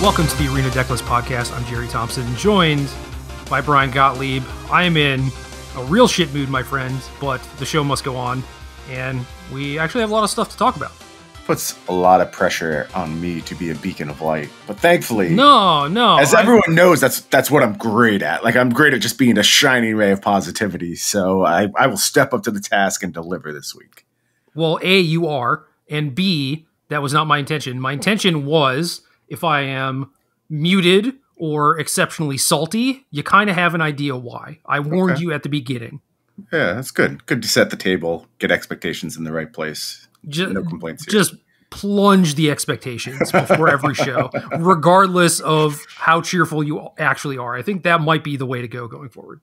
Welcome to the Arena Decklist Podcast. I'm Jerry Thompson, joined by Brian Gottlieb. I am in a real shit mood, my friend, but the show must go on, and we actually have a lot of stuff to talk about. Puts a lot of pressure on me to be a beacon of light, but thankfully, no, as everyone knows, that's what I'm great at. Like, I'm great at just being a shining ray of positivity. So I will step up to the task and deliver this week. Well, A, you are, and B, that was not my intention. My intention was, if I am muted or exceptionally salty, you kind of have an idea why. I warned you at the beginning. Yeah, that's good. Good to set the table, get expectations in the right place. No complaints here. Just plunge the expectations before every show, regardless of how cheerful you actually are. I think that might be the way to go going forward.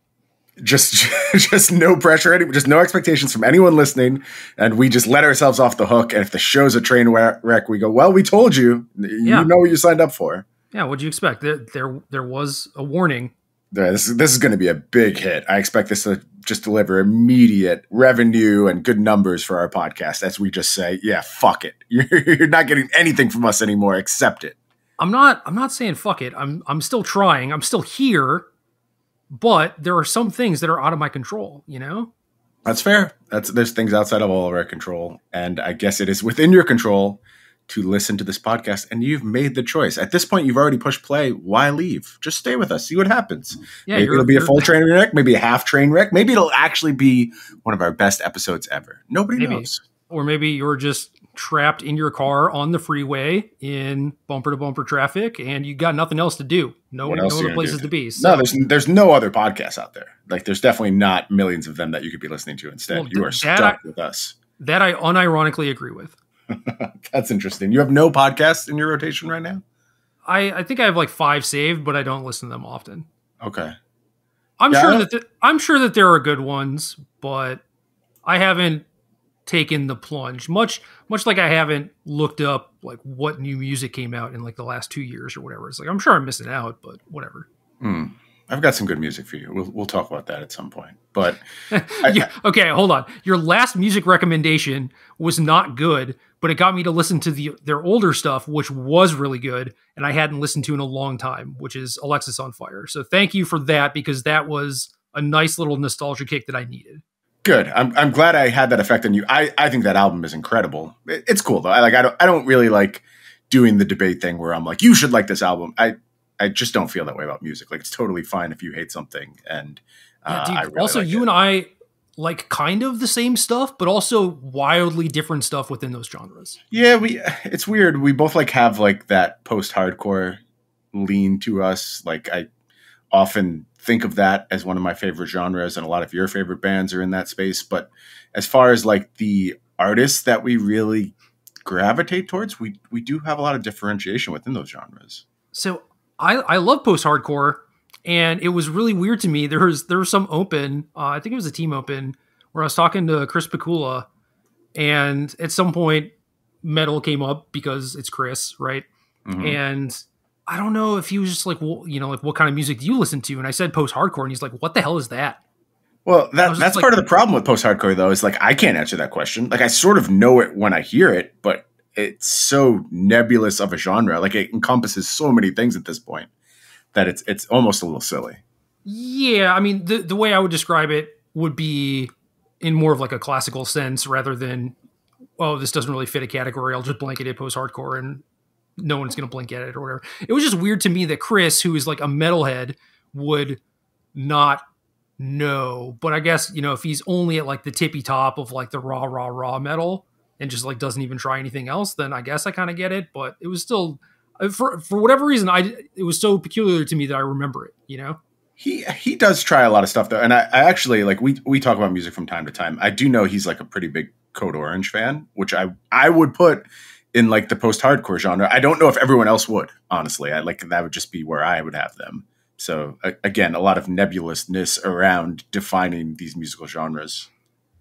Just no pressure, just no expectations from anyone listening, and we just let ourselves off the hook. And if the show's a train wreck, we go, well, we told you. You know what you signed up for. Yeah, what'd you expect? There was a warning. Yeah, this is going to be a big hit. I expect this to just deliver immediate revenue and good numbers for our podcast as we just say, yeah, fuck it. You're not getting anything from us anymore. Accept it. I'm not saying fuck it. I'm still trying. I'm still here. But there are some things that are out of my control, you know? That's fair. There's things outside of all of our control. And I guess it is within your control to listen to this podcast. And you've made the choice. At this point, you've already pushed play. Why leave? Just stay with us. See what happens. Yeah, maybe it'll be a full train wreck, maybe a half train wreck. Maybe it'll actually be one of our best episodes ever. Nobody knows. Or maybe you're just trapped in your car on the freeway in bumper-to-bumper traffic, and you got nothing else to do. No other places to be. So. No, there's no other podcasts out there. Like, there's definitely not millions of them that you could be listening to instead. Well, you are stuck with us. That I unironically agree with. That's interesting. You have no podcasts in your rotation right now? I think I have like 5 saved, but I don't listen to them often. Okay. I'm sure that there are good ones, but I haven't taken the plunge, much like I haven't looked up like what new music came out in like the last 2 years or whatever. It's like, I'm sure I'm missing out, but whatever. I've got some good music for you. We'll talk about that at some point. But okay, hold on. Your last music recommendation was not good, but it got me to listen to their older stuff, which was really good, and I hadn't listened to in a long time, which is Alexis on Fire. So thank you for that, because that was a nice little nostalgia kick that I needed. Good. I'm glad I had that effect on you. I think that album is incredible. It's cool though. I don't really like doing the debate thing where I'm like, you should like this album. I just don't feel that way about music. Like, it's totally fine if you hate something. And I really also, like you and I like kind of the same stuff, but also wildly different stuff within those genres. Yeah, it's weird. We both like have like that post-hardcore lean to us. Like, I often think of that as one of my favorite genres, and a lot of your favorite bands are in that space. But as far as like the artists that we really gravitate towards, we do have a lot of differentiation within those genres. So I love post-hardcore, and it was really weird to me. There was some open, I think it was a team open, where I was talking to Chris Pikula, and at some point metal came up because it's Chris, right? Mm-hmm. And I don't know if he was just like, well, you know, like, what kind of music do you listen to? And I said post-hardcore, and he's like, what the hell is that? Well, that's part of the problem with post-hardcore, though, is like, I can't answer that question. Like, I sort of know it when I hear it, but it's so nebulous of a genre. Like, it encompasses so many things at this point that it's almost a little silly. Yeah, I mean, the way I would describe it would be in more of like a classical sense rather than, oh, this doesn't really fit a category. I'll just blanket it post-hardcore and no one's going to blink at it or whatever. It was just weird to me that Chris, who is like a metalhead, would not know. But I guess, you know, if he's only at like the tippy top of like the raw metal and just like doesn't even try anything else, then I guess I kind of get it. But it was still, for whatever reason, it was so peculiar to me that I remember it, you know? He does try a lot of stuff though. And I actually, like, we talk about music from time to time. I do know he's like a pretty big Code Orange fan, which I would put in like the post-hardcore genre. I don't know if everyone else would, honestly. That would just be where I would have them. So again, a lot of nebulousness around defining these musical genres.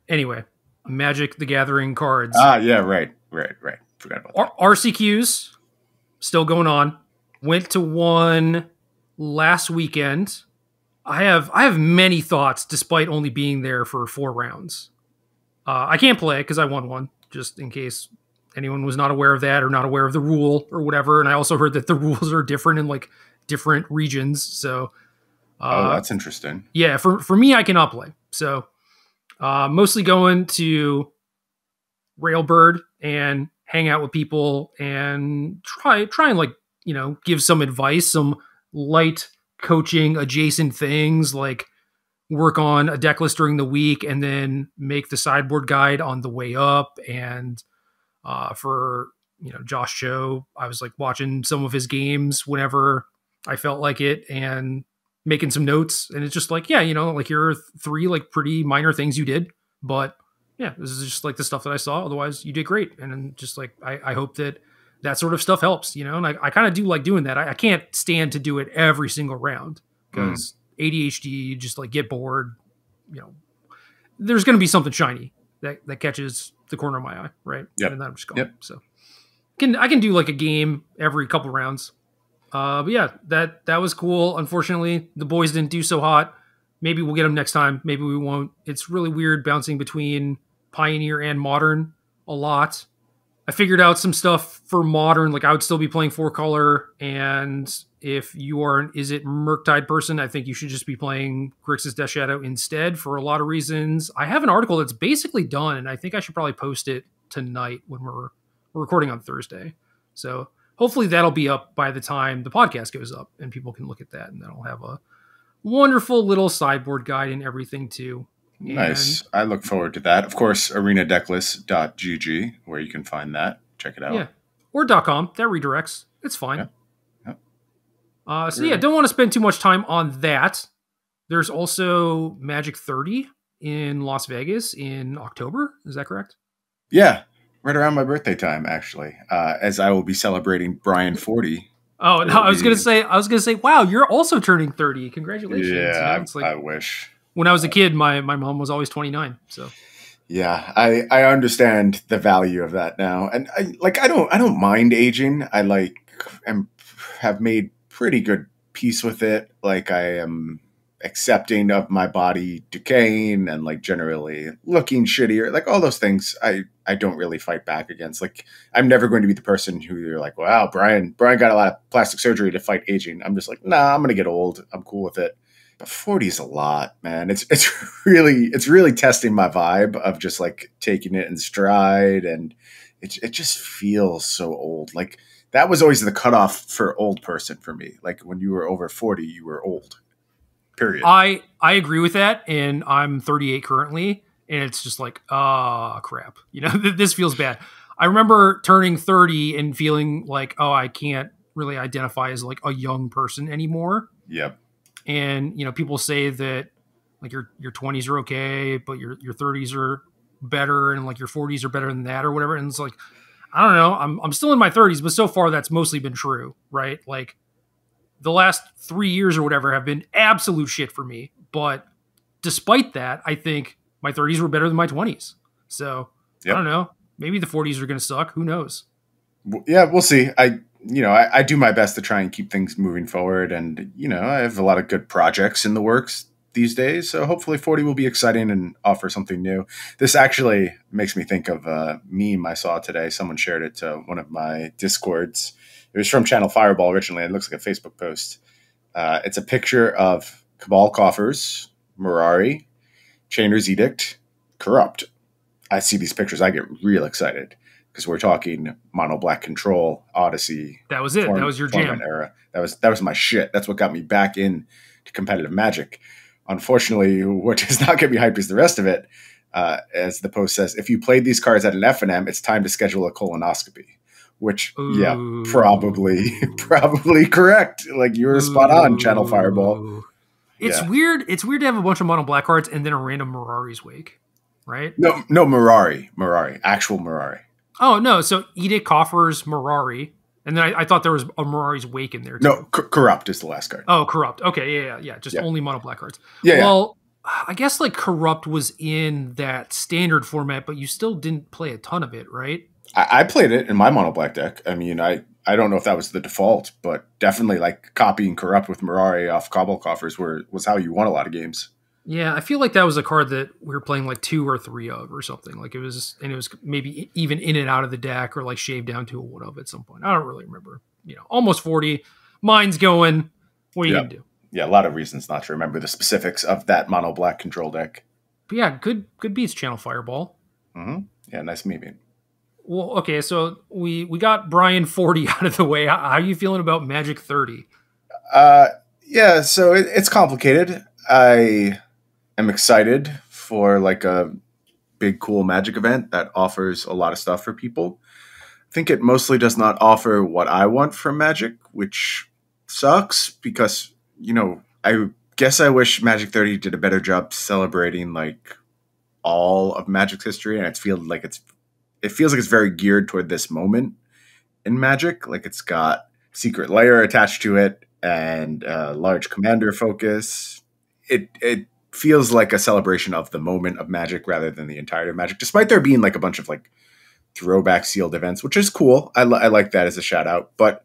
Anyway, Magic the Gathering cards. Yeah, right. Forgot about that. RCQs still going on. Went to one last weekend. I have many thoughts despite only being there for 4 rounds. I can't play because I won one, just in case anyone was not aware of that or not aware of the rule or whatever. And I also heard that the rules are different in like different regions. So, Oh, that's interesting. yeah, for me, I cannot play. So, mostly going to Railbird and hang out with people and try and like, give some advice, some light coaching adjacent things, like work on a deck list during the week and then make the sideboard guide on the way up. And for Josh Cho, I was like watching some of his games whenever I felt like it and making some notes. And it's just like, yeah, like here are 3 like pretty minor things you did, but yeah, this is just like the stuff that I saw. Otherwise, you did great. And then just like I hope that sort of stuff helps, and I kind of do like doing that. I can't stand to do it every single round because ADHD, just like get bored. There's going to be something shiny that catches the corner of my eye, right? Yep. And then I'm just going. Yep. So I can do like a game every couple rounds. But yeah, that was cool. Unfortunately, the boys didn't do so hot. Maybe we'll get them next time. Maybe we won't. It's really weird bouncing between Pioneer and Modern a lot. I figured out some stuff for Modern. Like I would still be playing 4-color. And if you are an Is It Murktide person, I think you should just be playing Grixis Death Shadow instead for a lot of reasons. I have an article that's basically done, and I think I should probably post it tonight when we're recording on Thursday. So hopefully that'll be up by the time the podcast goes up and people can look at that. And then I'll have a wonderful little sideboard guide and everything too. Nice. I look forward to that. Of course, arenadecklist.gg, where you can find that. Check it out. Yeah. Or .com. That redirects. It's fine. Yeah. So yeah, don't want to spend too much time on that. There's also Magic 30 in Las Vegas in October. Is that correct? Yeah. Right around my birthday time, actually, as I will be celebrating Bryan 40. Oh, no, I was gonna say, wow, you're also turning 30. Congratulations. Yeah, It's like, I wish. When I was a kid, my mom was always 29. So yeah, I understand the value of that now, and I don't mind aging. I have made pretty good peace with it. Like I am accepting of my body decaying and like generally looking shittier, like all those things. I don't really fight back against. Like I'm never going to be the person who you're like, wow, Bryan got a lot of plastic surgery to fight aging. I'm just like, nah, I'm gonna get old. I'm cool with it. But 40 is a lot, man. It's really testing my vibe of just like taking it in stride, and it just feels so old. Like that was always the cutoff for old person for me. Like when you were over 40, you were old. Period. I agree with that, and I'm 38 currently, and it's just like, crap. This feels bad. I remember turning 30 and feeling like, I can't really identify as like a young person anymore. Yep. And people say that like your 20s are okay, but your 30s are better, and like your 40s are better than that or whatever. And it's like, I don't know. I'm still in my 30s, but so far that's mostly been true, right? Like the last 3 years or whatever have been absolute shit for me. But despite that, I think my 30s were better than my 20s. So yep. I don't know. Maybe the 40s are going to suck. Who knows? Yeah, we'll see. I do my best to try and keep things moving forward. And, I have a lot of good projects in the works these days. So hopefully 40 will be exciting and offer something new. This actually makes me think of a meme I saw today. Someone shared it to one of my Discords. It was from Channel Fireball originally. It looks like a Facebook post. It's a picture of Cabal Coffers, Mirari, Chainer's Edict, Corrupt. I see these pictures, I get real excited. Because we're talking mono black control, Odyssey. That was it. That was your jam. Era. That was my shit. That's what got me back in to competitive Magic. Unfortunately, what does not get me hyped is the rest of it. As the post says, if you played these cards at an FNM, it's time to schedule a colonoscopy. Which, ooh. Yeah, probably correct. Like you were spot on, Channel Fireball. It's weird. It's weird to have a bunch of mono black cards and then a random Mirari's Wake, right? No, Mirari, actual Mirari. Oh, no. So Edict, Coffers, Mirari. And then I thought there was a Mirari's Wake in there, too. No, Corrupt is the last card. Oh, Corrupt. Okay, yeah. Just only mono black cards. Yeah. Well, I guess like Corrupt was in that standard format, but you still didn't play a ton of it, right? I played it in my mono black deck. I mean, I don't know if that was the default, but definitely like copying Corrupt with Mirari off Cabal Coffers was how you won a lot of games. Yeah, I feel like that was a card that we were playing like 2 or 3 of or something. Like it was, and it was maybe even in and out of the deck or like shaved down to a 1 of at some point. I don't really remember. Almost 40. Mine's going. What are you Yeah. going to do? Yeah, a lot of reasons not to remember the specifics of that mono black control deck. But yeah, good beats Channel Fireball. Mm-hmm. Yeah, nice meeting. Well, okay, so we got Bryan 40 out of the way. How are you feeling about Magic 30? Yeah, so it's complicated. I am excited for like a big, cool Magic event that offers a lot of stuff for people. I think it mostly does not offer what I want from Magic, which sucks because, I guess I wish Magic 30 did a better job celebrating like all of Magic's history, and it feels like it's very geared toward this moment in Magic. Like it's got Secret Lair attached to it and a large commander focus. It feels like a celebration of the moment of Magic rather than the entirety of Magic, despite there being like a bunch of like throwback sealed events, which is cool. I like that as a shout out, but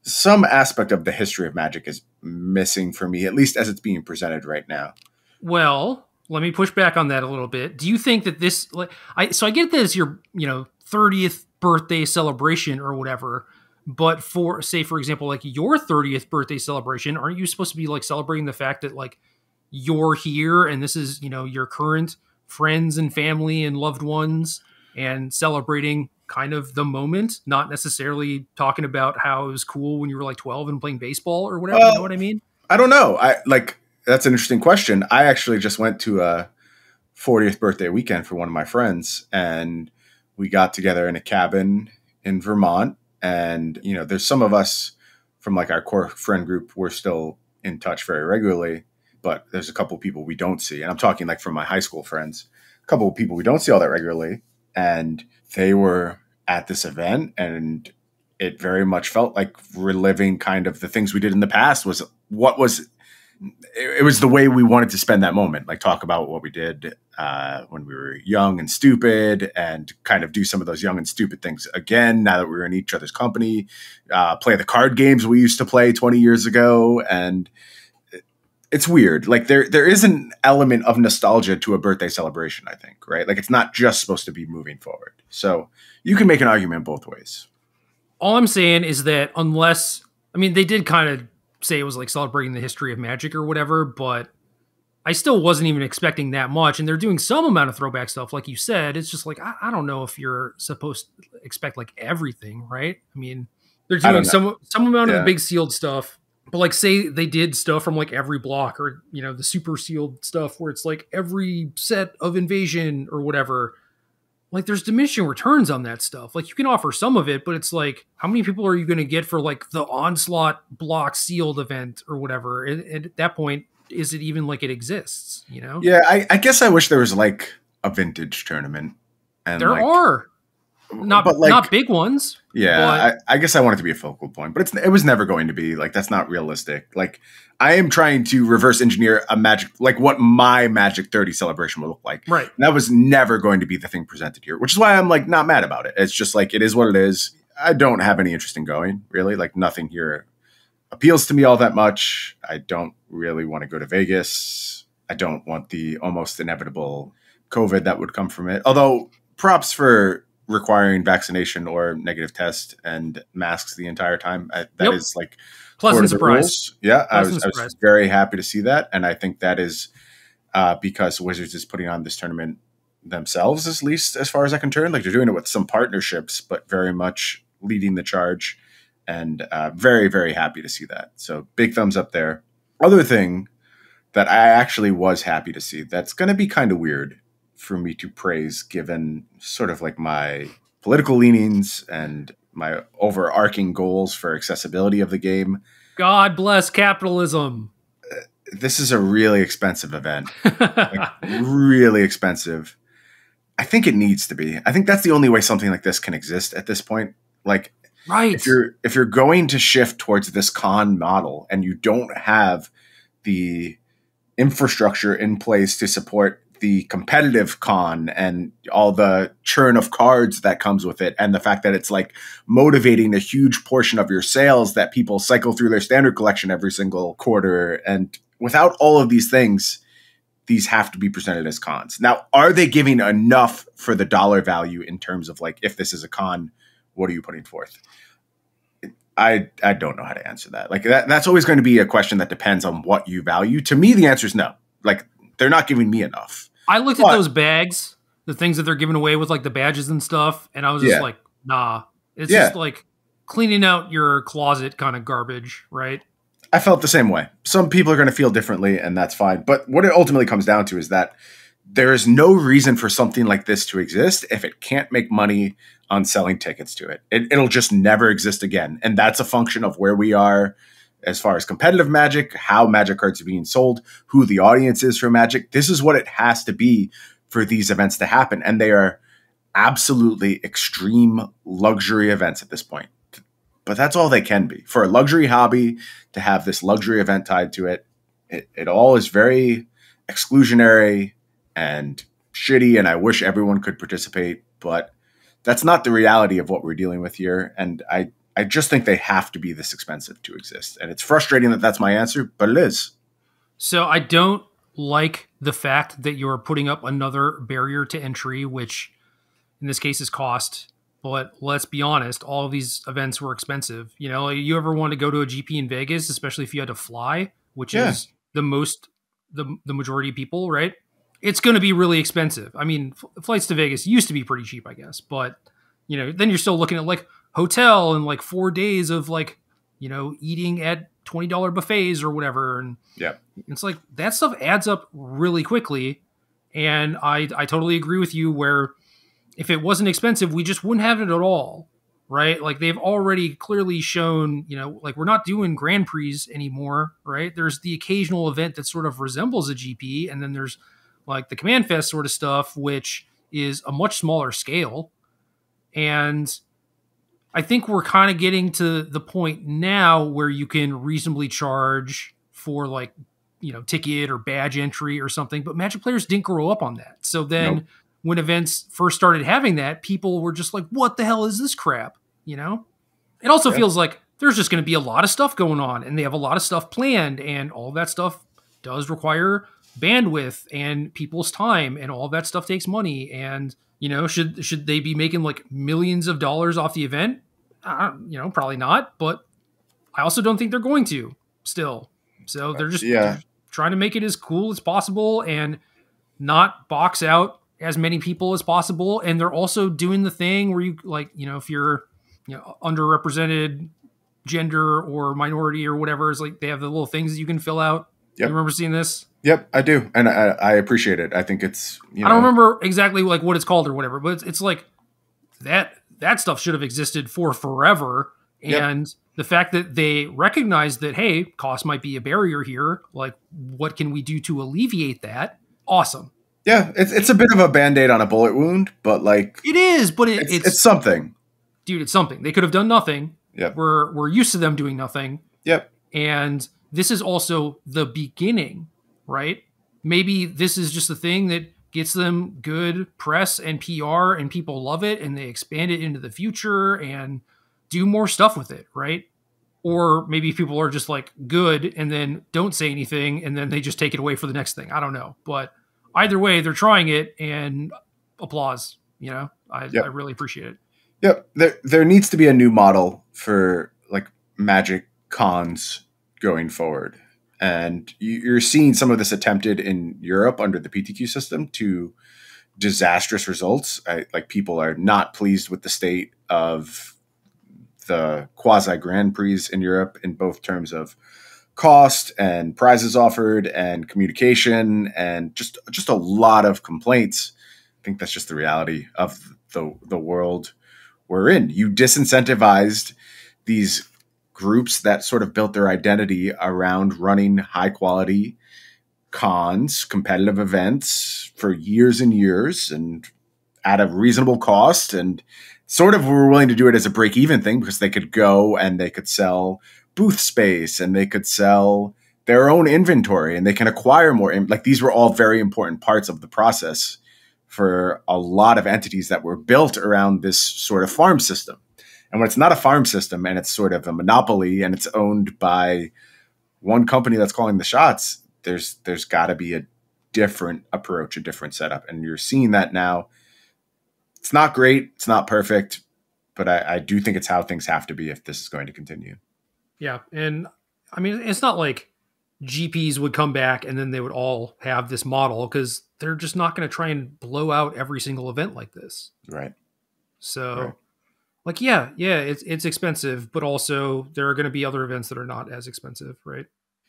some aspect of the history of Magic is missing for me, at least as it's being presented right now. Well, let me push back on that a little bit. Do you think that this, I get that it's your 30th birthday celebration or whatever, but for example, like your 30th birthday celebration, aren't you supposed to be like celebrating the fact that like you're here and this is your current friends and family and loved ones, and celebrating kind of the moment, not necessarily talking about how it was cool when you were like 12 and playing baseball or whatever. You know what I mean? I don't know. That's an interesting question. I actually just went to a 40th birthday weekend for one of my friends, and we got together in a cabin in Vermont. And, there's some of us from like our core friend group, we're still in touch very regularly, but there's a couple of people we don't see. And I'm talking like from my high school friends, a couple of people we don't see all that regularly. And they were at this event, and it very much felt like reliving kind of the things we did in the past. It was the way we wanted to spend that moment, like talk about what we did when we were young and stupid, and kind of do some of those young and stupid things again now that we were in each other's company, play the card games we used to play 20 years ago. And it's weird. Like there is an element of nostalgia to a birthday celebration, I think, right? Like it's not just supposed to be moving forward. So you can make an argument both ways. All I'm saying is that they did kind of say it was like celebrating the history of Magic or whatever, but I still wasn't even expecting that much. And they're doing some amount of throwback stuff. Like you said, it's just like, I don't know if you're supposed to expect like everything, right? I mean, they're doing some amount of the big sealed stuff, but like say they did stuff from like every block, or, the super sealed stuff where it's like every set of invasion or whatever. Like there's diminishing returns on that stuff. Like you can offer some of it, but it's like, how many people are you going to get for like the Onslaught block sealed event or whatever? And at that point, is it even like it exists? Yeah, I guess I wish there was like a vintage tournament. And there are not big ones. Yeah, I guess I want it to be a focal point, but it was never going to be. Like that's not realistic. Like I am trying to reverse engineer a Magic, like what my Magic 30 celebration would look like. Right. And that was never going to be the thing presented here, which is why I'm like not mad about it. It's just like, it is what it is. I don't have any interest in going, really. Like nothing here appeals to me all that much. I don't really want to go to Vegas. I don't want the almost inevitable COVID that would come from it. Although props for requiring vaccination or negative test and masks the entire time. That is like pleasant surprise. Rules. Yeah, I was very happy to see that. And I think that is because Wizards is putting on this tournament themselves, at least as far as I can turn. Like they're doing it with some partnerships, but very much leading the charge, and very, very happy to see that. So big thumbs up there. Other thing that I actually was happy to see, that's going to be kind of weird for me to praise given sort of like my political leanings and my overarching goals for accessibility of the game. God bless capitalism. This is a really expensive event. Like, really expensive. I think it needs to be. I think that's the only way something like this can exist at this point. Like, right. If you're going to shift towards this con model and you don't have the infrastructure in place to support the competitive con and all the churn of cards that comes with it, and the fact that it's like motivating a huge portion of your sales that people cycle through their standard collection every single quarter. And without all of these things, these have to be presented as cons. Now, are they giving enough for the dollar value in terms of like, if this is a con, what are you putting forth? I don't know how to answer that. Like that's always going to be a question that depends on what you value. To me, the answer is no. Like they're not giving me enough. I looked at those bags, the things that they're giving away with like the badges and stuff, and I was just like, nah. It's just like cleaning out your closet kind of garbage, right? I felt the same way. Some people are going to feel differently, and that's fine. But what it ultimately comes down to is that there is no reason for something like this to exist if it can't make money on selling tickets to it. It'll just never exist again. And that's a function of where we are as far as competitive Magic, how Magic cards are being sold, who the audience is for Magic. This is what it has to be for these events to happen. And they are absolutely extreme luxury events at this point. But that's all they can be. For a luxury hobby to have this luxury event tied to it, it all is very exclusionary and shitty, and I wish everyone could participate, but that's not the reality of what we're dealing with here. And I just think they have to be this expensive to exist. And it's frustrating that that's my answer, but it is. So I don't like the fact that you're putting up another barrier to entry, which in this case is cost. But let's be honest, all of these events were expensive. You know, you ever want to go to a GP in Vegas, especially if you had to fly, which is the majority of people, right? It's going to be really expensive. I mean, flights to Vegas used to be pretty cheap, I guess. But, you know, then you're still looking at like hotel and like 4 days of like, you know, eating at $20 buffets or whatever. And it's like that stuff adds up really quickly. And I totally agree with you where if it wasn't expensive, we just wouldn't have it at all. Right? Like they've already clearly shown, you know, like we're not doing Grand Prix anymore. Right? There's the occasional event that sort of resembles a GP. And then there's like the Command Fest sort of stuff, which is a much smaller scale. And I think we're kind of getting to the point now where you can reasonably charge for like, you know, ticket or badge entry or something, but Magic players didn't grow up on that. So then when events first started having that, people were just like, what the hell is this crap? You know, it also feels like there's just going to be a lot of stuff going on and they have a lot of stuff planned, and all that stuff does require bandwidth and people's time, and all that stuff takes money. And, you know, should they be making like millions of dollars off the event? You know, probably not, but I also don't think they're going to still. So they're just they're trying to make it as cool as possible and not box out as many people as possible. And they're also doing the thing where you like, you know, if you're, you know, underrepresented gender or minority or whatever, is like they have the little things that you can fill out. You remember seeing this? Yep, I do. And I appreciate it. I think it's, you know, I don't remember exactly like what it's called or whatever, but it's like that stuff should have existed for forever. And the fact that they recognize that, hey, cost might be a barrier here. Like, what can we do to alleviate that? Awesome. Yeah, it's a bit of a Band-Aid on a bullet wound, but like it is, but it's something. Dude, it's something. They could have done nothing. Yep. We're used to them doing nothing. Yep. And this is also the beginning, right? Maybe this is just the thing that gets them good press and PR and people love it and they expand it into the future and do more stuff with it, right? Or maybe people are just like good and then don't say anything and then they just take it away for the next thing. I don't know. But either way, they're trying it, and applause, you know? I really appreciate it. Yep. There needs to be a new model for like Magic cons going forward. And you're seeing some of this attempted in Europe under the PTQ system to disastrous results. Like people are not pleased with the state of the quasi Grand Prix in Europe in both terms of cost and prizes offered and communication and just a lot of complaints. I think that's just the reality of the world we're in. You disincentivized these groups that sort of built their identity around running high quality cons, competitive events for years and years and at a reasonable cost, and sort of were willing to do it as a break even thing because they could go and they could sell booth space and they could sell their own inventory and they can acquire more. Like these were all very important parts of the process for a lot of entities that were built around this sort of farm system. And when it's not a farm system and it's sort of a monopoly and it's owned by one company that's calling the shots, there's got to be a different approach, a different setup. And you're seeing that now. It's not great. It's not perfect, but I do think it's how things have to be if this is going to continue. Yeah. And I mean, it's not like GPs would come back and then they would all have this model, because they're just not going to try and blow out every single event like this. Right. So Right. like, yeah, it's expensive, but also there are going to be other events that are not as expensive. Right.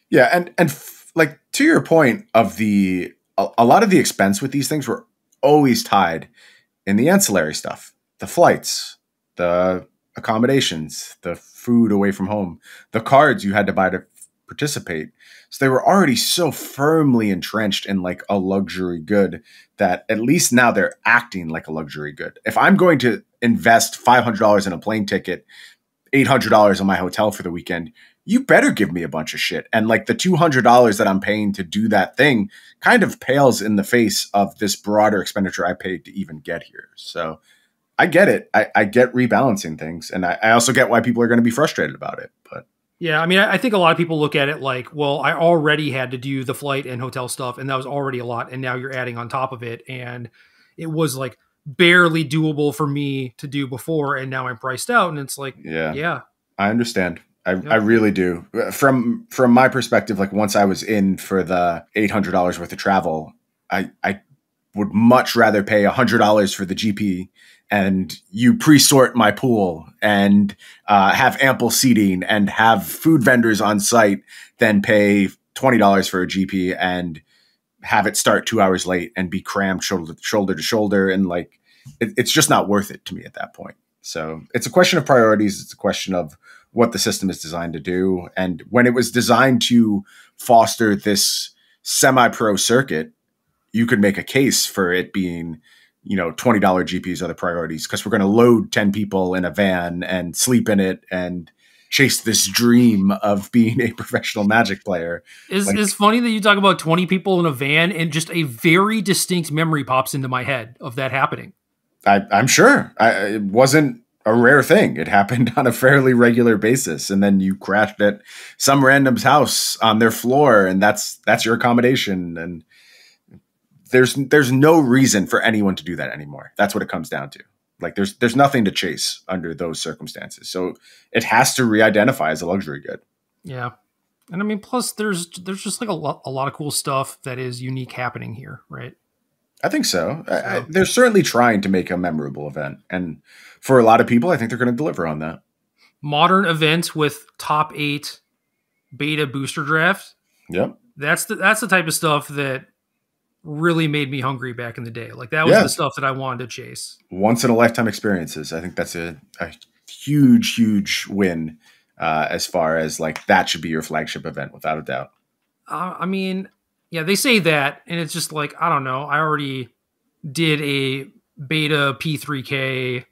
Yeah. And like to your point of a lot of the expense with these things were always tied in the ancillary stuff, the flights, the accommodations, the food away from home, the cards you had to buy to participate. So they were already so firmly entrenched in like a luxury good that at least now they're acting like a luxury good. If I'm going to invest $500 in a plane ticket, $800 on my hotel for the weekend, you better give me a bunch of shit. And like the $200 that I'm paying to do that thing kind of pales in the face of this broader expenditure I paid to even get here. So I get it. I get rebalancing things. And I also get why people are going to be frustrated about it. But yeah, I mean, I think a lot of people look at it like, well, I already had to do the flight and hotel stuff, and that was already a lot. And now you're adding on top of it. And it was like barely doable for me to do before. And now I'm priced out. And it's like, yeah. I understand. I really do. From my perspective, like once I was in for the $800 worth of travel, I would much rather pay $100 for the GP and you pre-sort my pool and have ample seating and have food vendors on site than pay $20 for a GP and have it start 2 hours late and be crammed shoulder to shoulder. And like, it's just not worth it to me at that point. So it's a question of priorities. It's a question of what the system is designed to do. And when it was designed to foster this semi-pro circuit, you could make a case for it being, $20 GPs are the priorities because we're going to load 10 people in a van and sleep in it and chase this dream of being a professional Magic player. It's funny that you talk about 20 people in a van and just a very distinct memory pops into my head of that happening. I'm sure it wasn't a rare thing. It happened on a fairly regular basis. And then you crashed at some random's house on their floor and that's your accommodation. And there's no reason for anyone to do that anymore. That's what it comes down to. Like there's nothing to chase under those circumstances. So it has to re-identify as a luxury good. Yeah. And I mean, plus there's just like a lot of cool stuff that is unique happening here. Right. I think so. They're certainly trying to make a memorable event. And for a lot of people, I think they're going to deliver on that. Modern event with top 8 beta booster draft. Yep. That's the type of stuff that really made me hungry back in the day. Like that was the stuff that I wanted to chase. Once in a lifetime experiences. I think that's a huge, huge win as far as like that should be your flagship event without a doubt. I mean, yeah, they say that, and it's just like, I don't know. I already did a beta P3K,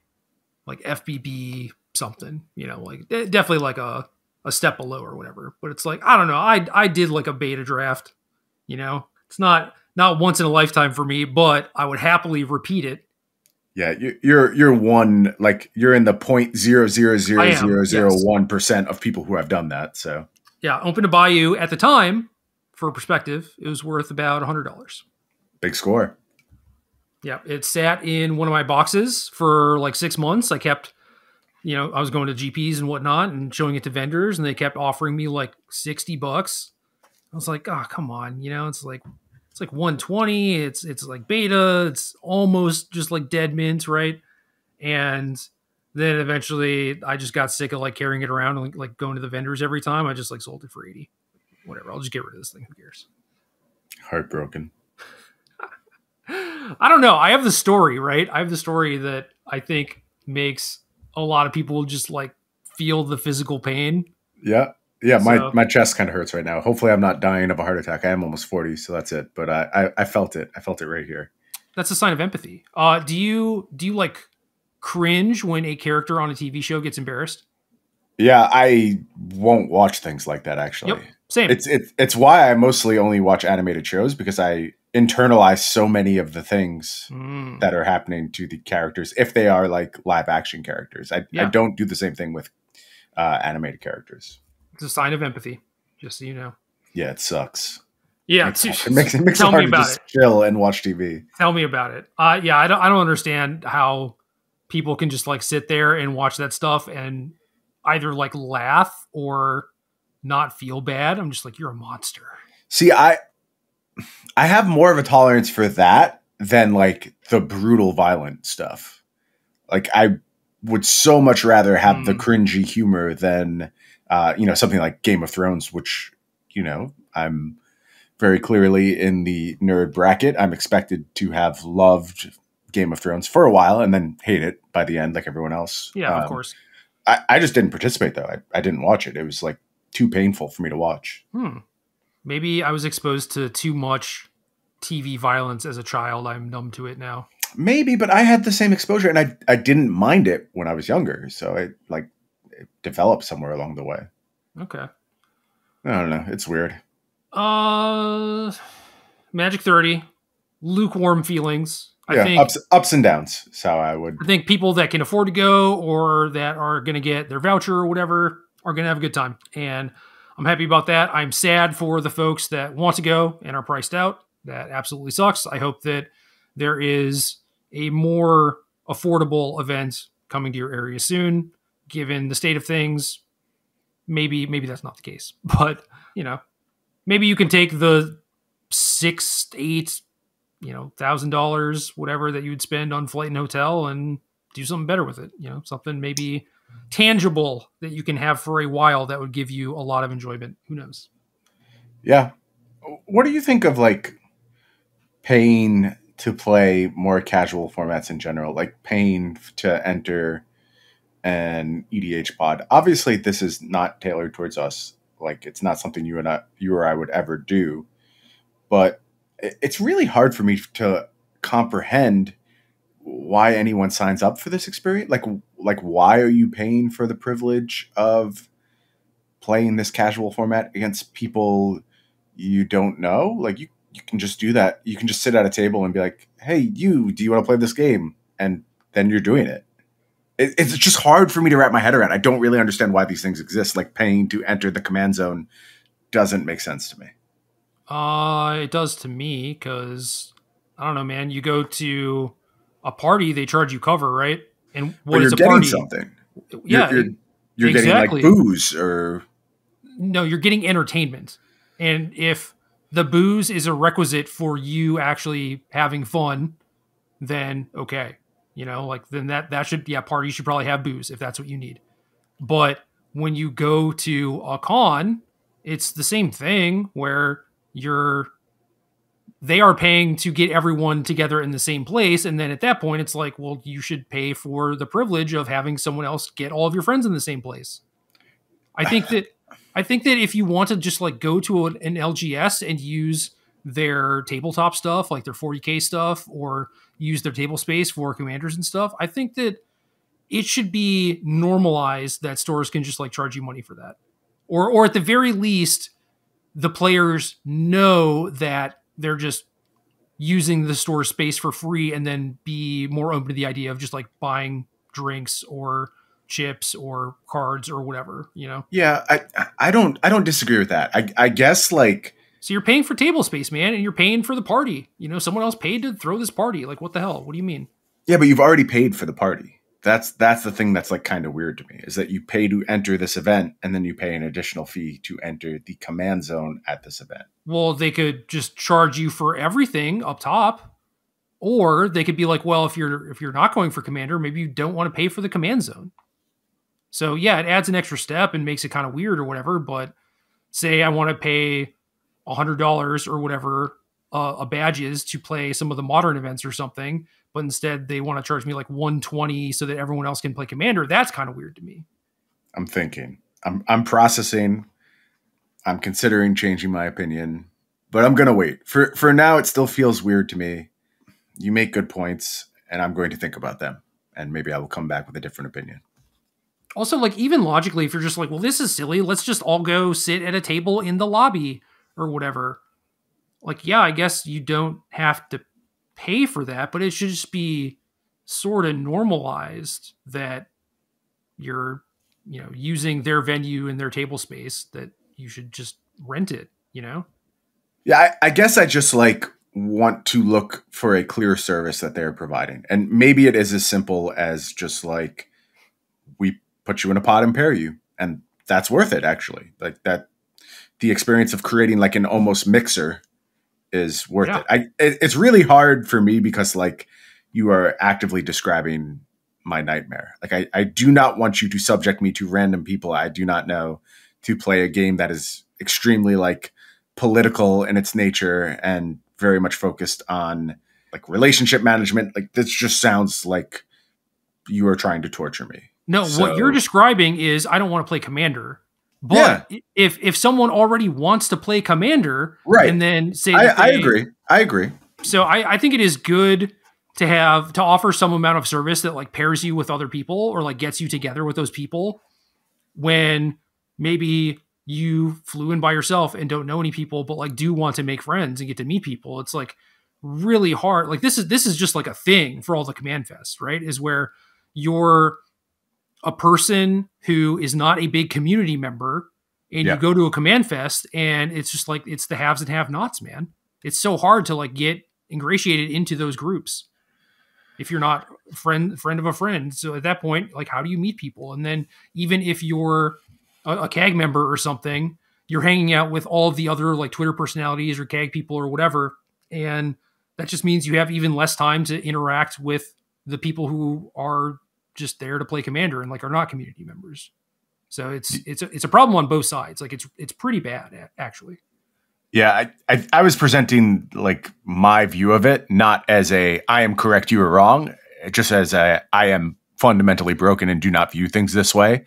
like FBB something, like definitely like a step below or whatever. But it's like, I don't know. I did like a beta draft, it's not once in a lifetime for me, but I would happily repeat it. Yeah, you're one, like you're in the 0.0000001% of people who have done that. So yeah, Open to Bayou at the time, for perspective, it was worth about $100. Big score. Yeah, it sat in one of my boxes for like 6 months. I kept, I was going to GPs and whatnot and showing it to vendors, and they kept offering me like $60. I was like, oh, come on, it's like 120. It's like beta. It's almost just like dead mint, right? And then eventually, I just got sick of like carrying it around and like going to the vendors every time. I just like sold it for 80. Whatever. I'll just get rid of this thing. Who cares? Heartbroken. I don't know. I have the story, right? I have the story that I think makes a lot of people just like feel the physical pain. Yeah. Yeah. My chest kind of hurts right now. Hopefully I'm not dying of a heart attack. I am almost 40, so that's it. But I felt it. I felt it right here. That's a sign of empathy. Do you like cringe when a character on a TV show gets embarrassed? Yeah, I won't watch things like that, actually. Yep, same. It's why I mostly only watch animated shows, because I internalize so many of the things that are happening to the characters if they are like live action characters. I don't do the same thing with animated characters. It's a sign of empathy, just so you know. Yeah, it sucks. Yeah, It makes it tell me hard to about just it. chill and watch TV. Tell me about it. Yeah, I don't understand how people can just like sit there and watch that stuff and either like laugh or not feel bad. I'm just like, you're a monster. See, I have more of a tolerance for that than like the brutal violent stuff. Like I would so much rather have the cringy humor than something like Game of Thrones, which I'm very clearly in the nerd bracket. I'm expected to have loved Game of Thrones for a while and then hate it by the end, like everyone else. Yeah, of course. I just didn't participate though. I didn't watch it. It was like too painful for me to watch. Maybe I was exposed to too much TV violence as a child. I'm numb to it now. Maybe, but I had the same exposure and I didn't mind it when I was younger. So it developed somewhere along the way. Okay. I don't know. It's weird. Magic 30, lukewarm feelings. Yeah, I think ups and downs. So I think people that can afford to go or that are going to get their voucher or whatever are going to have a good time. And I'm happy about that. I'm sad for the folks that want to go and are priced out. That absolutely sucks. I hope that there is a more affordable event coming to your area soon. Given the state of things, maybe that's not the case. But, maybe you can take the $6, $8, $1,000, whatever that you would spend on flight and hotel and do something better with it. Something maybe tangible that you can have for a while that would give you a lot of enjoyment. Who knows? Yeah. What do you think of like paying to play more casual formats in general, like paying to enter an EDH pod? Obviously, this is not tailored towards us. Like, it's not something you or I would ever do. But it's really hard for me to comprehend why anyone signs up for this experience. Like why are you paying for the privilege of playing this casual format against people you don't know? Like you can just do that. You can just sit at a table and be like, hey, do you want to play this game? And then you're doing it. It's just hard for me to wrap my head around. I don't really understand why these things exist. Like paying to enter the command zone doesn't make sense to me. It does to me because I don't know, man. You go to a party, they charge you cover, right? And what is a party? Something. Yeah, you're exactly. Getting like booze or no, you're getting entertainment. And if the booze is a requisite for you actually having fun, then okay. Then that should, parties should probably have booze if that's what you need. But when you go to a con, it's the same thing where they are paying to get everyone together in the same place. And then at that point, it's like, well, you should pay for the privilege of having someone else get all of your friends in the same place. I think that if you want to just like go to an LGS and use their tabletop stuff, like their 40K stuff, or use their table space for commanders and stuff, I think that it should be normalized that stores can just like charge you money for that. Or at the very least, the players know that they're just using the store space for free and then be more open to the idea of just like buying drinks or chips or cards or whatever, Yeah, I don't disagree with that. I guess like, so you're paying for table space, man, and you're paying for the party. Someone else paid to throw this party. Like, what the hell? What do you mean? Yeah, but you've already paid for the party. That's the thing that's like kind of weird to me, is that you pay to enter this event and then you pay an additional fee to enter the command zone at this event. Well, they could just charge you for everything up top, or they could be like, well, if you're not going for commander, maybe you don't want to pay for the command zone. So yeah, it adds an extra step and makes it kind of weird or whatever. But say I want to pay $100 or whatever a badge is to play some of the modern events or something, but instead they want to charge me like $120 so that everyone else can play commander. That's kind of weird to me. I'm thinking. I'm processing. I'm considering changing my opinion, but I'm going to wait. For now, it still feels weird to me. You make good points, and I'm going to think about them, and maybe I will come back with a different opinion. Also, like, even logically, if you're just like, well, this is silly, let's just all go sit at a table in the lobby or whatever. Like, yeah, I guess you don't have to pay for that, but it should just be sort of normalized that you're, using their venue and their table space, that you should just rent it, Yeah, I guess I just like want to look for a clear service that they're providing. And maybe it is as simple as just like we put you in a pod and pair you. And that's worth it, actually. Like that, the experience of creating like an almost mixer is worth Yeah. It's really hard for me because like you are actively describing my nightmare. Like I do not want you to subject me to random people I do not know to play a game that is extremely like political in its nature and very much focused on like relationship management. Like this just sounds like you are trying to torture me. No, what you're describing is I don't want to play Commander. But yeah. if someone already wants to play Commander, right, and then say I agree. I agree. So I think it is good to offer some amount of service that like pairs you with other people or like gets you together with those people when maybe you flew in by yourself and don't know any people, but like do want to make friends and get to meet people. It's like really hard. Like this is just like a thing for all the Command Fests, right? Is where you're a person who is not a big community member and you go to a Command Fest and it's just like, it's the haves and have nots, man. It's so hard to like get ingratiated into those groups if you're not friend of a friend. So at that point, like, how do you meet people? And then even if you're a CAG member or something, you're hanging out with all of the other like Twitter personalities or CAG people or whatever. And that just means you have even less time to interact with the people who are just there to play Commander and like are not community members. So it's a problem on both sides. Like it's pretty bad actually. Yeah, I was presenting like my view of it, not as I am correct, you are wrong, just as I am fundamentally broken and do not view things this way.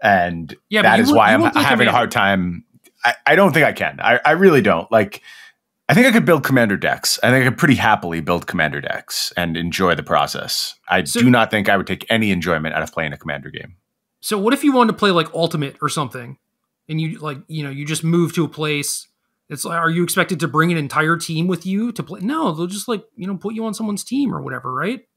And that is why I'm having a hard time. I don't think I can. I really don't. Like, I think I could build Commander decks. I think I could pretty happily build Commander decks and enjoy the process. I do not think I would take any enjoyment out of playing a Commander game. So what if you wanted to play like Ultimate or something and you like, you just move to a place. It's like, are you expected to bring an entire team with you to play? No, they'll just like, put you on someone's team or whatever, right?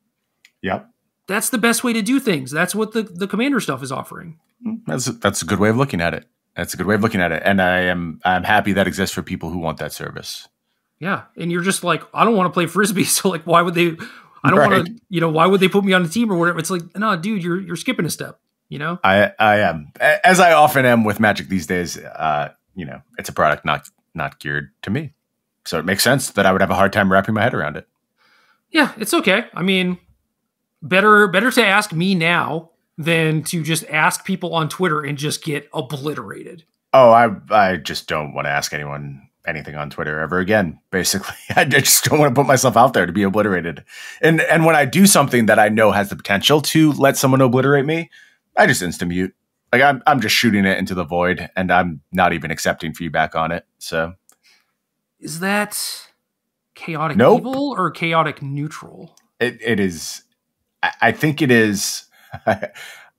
Yep. That's the best way to do things. That's what the Commander stuff is offering. That's a good way of looking at it. That's a good way of looking at it. And I'm happy that exists for people who want that service. Yeah. And you're just like, I don't want to play Frisbee. So like, why would they, I don't want to, why would they put me on a team or whatever? It's like, no, dude, you're skipping a step, I am, as I often am with Magic these days. It's a product not geared to me. So it makes sense that I would have a hard time wrapping my head around it. Yeah, it's okay. I mean, better to ask me now than to just ask people on Twitter and just get obliterated. Oh, I just don't want to ask anyone anything on Twitter ever again, basically. I just don't want to put myself out there to be obliterated. And when I do something that I know has the potential to let someone obliterate me, I just insta-mute. Like I'm just shooting it into the void and I'm not even accepting feedback on it. So is that chaotic evil or chaotic neutral? It is. I think it is.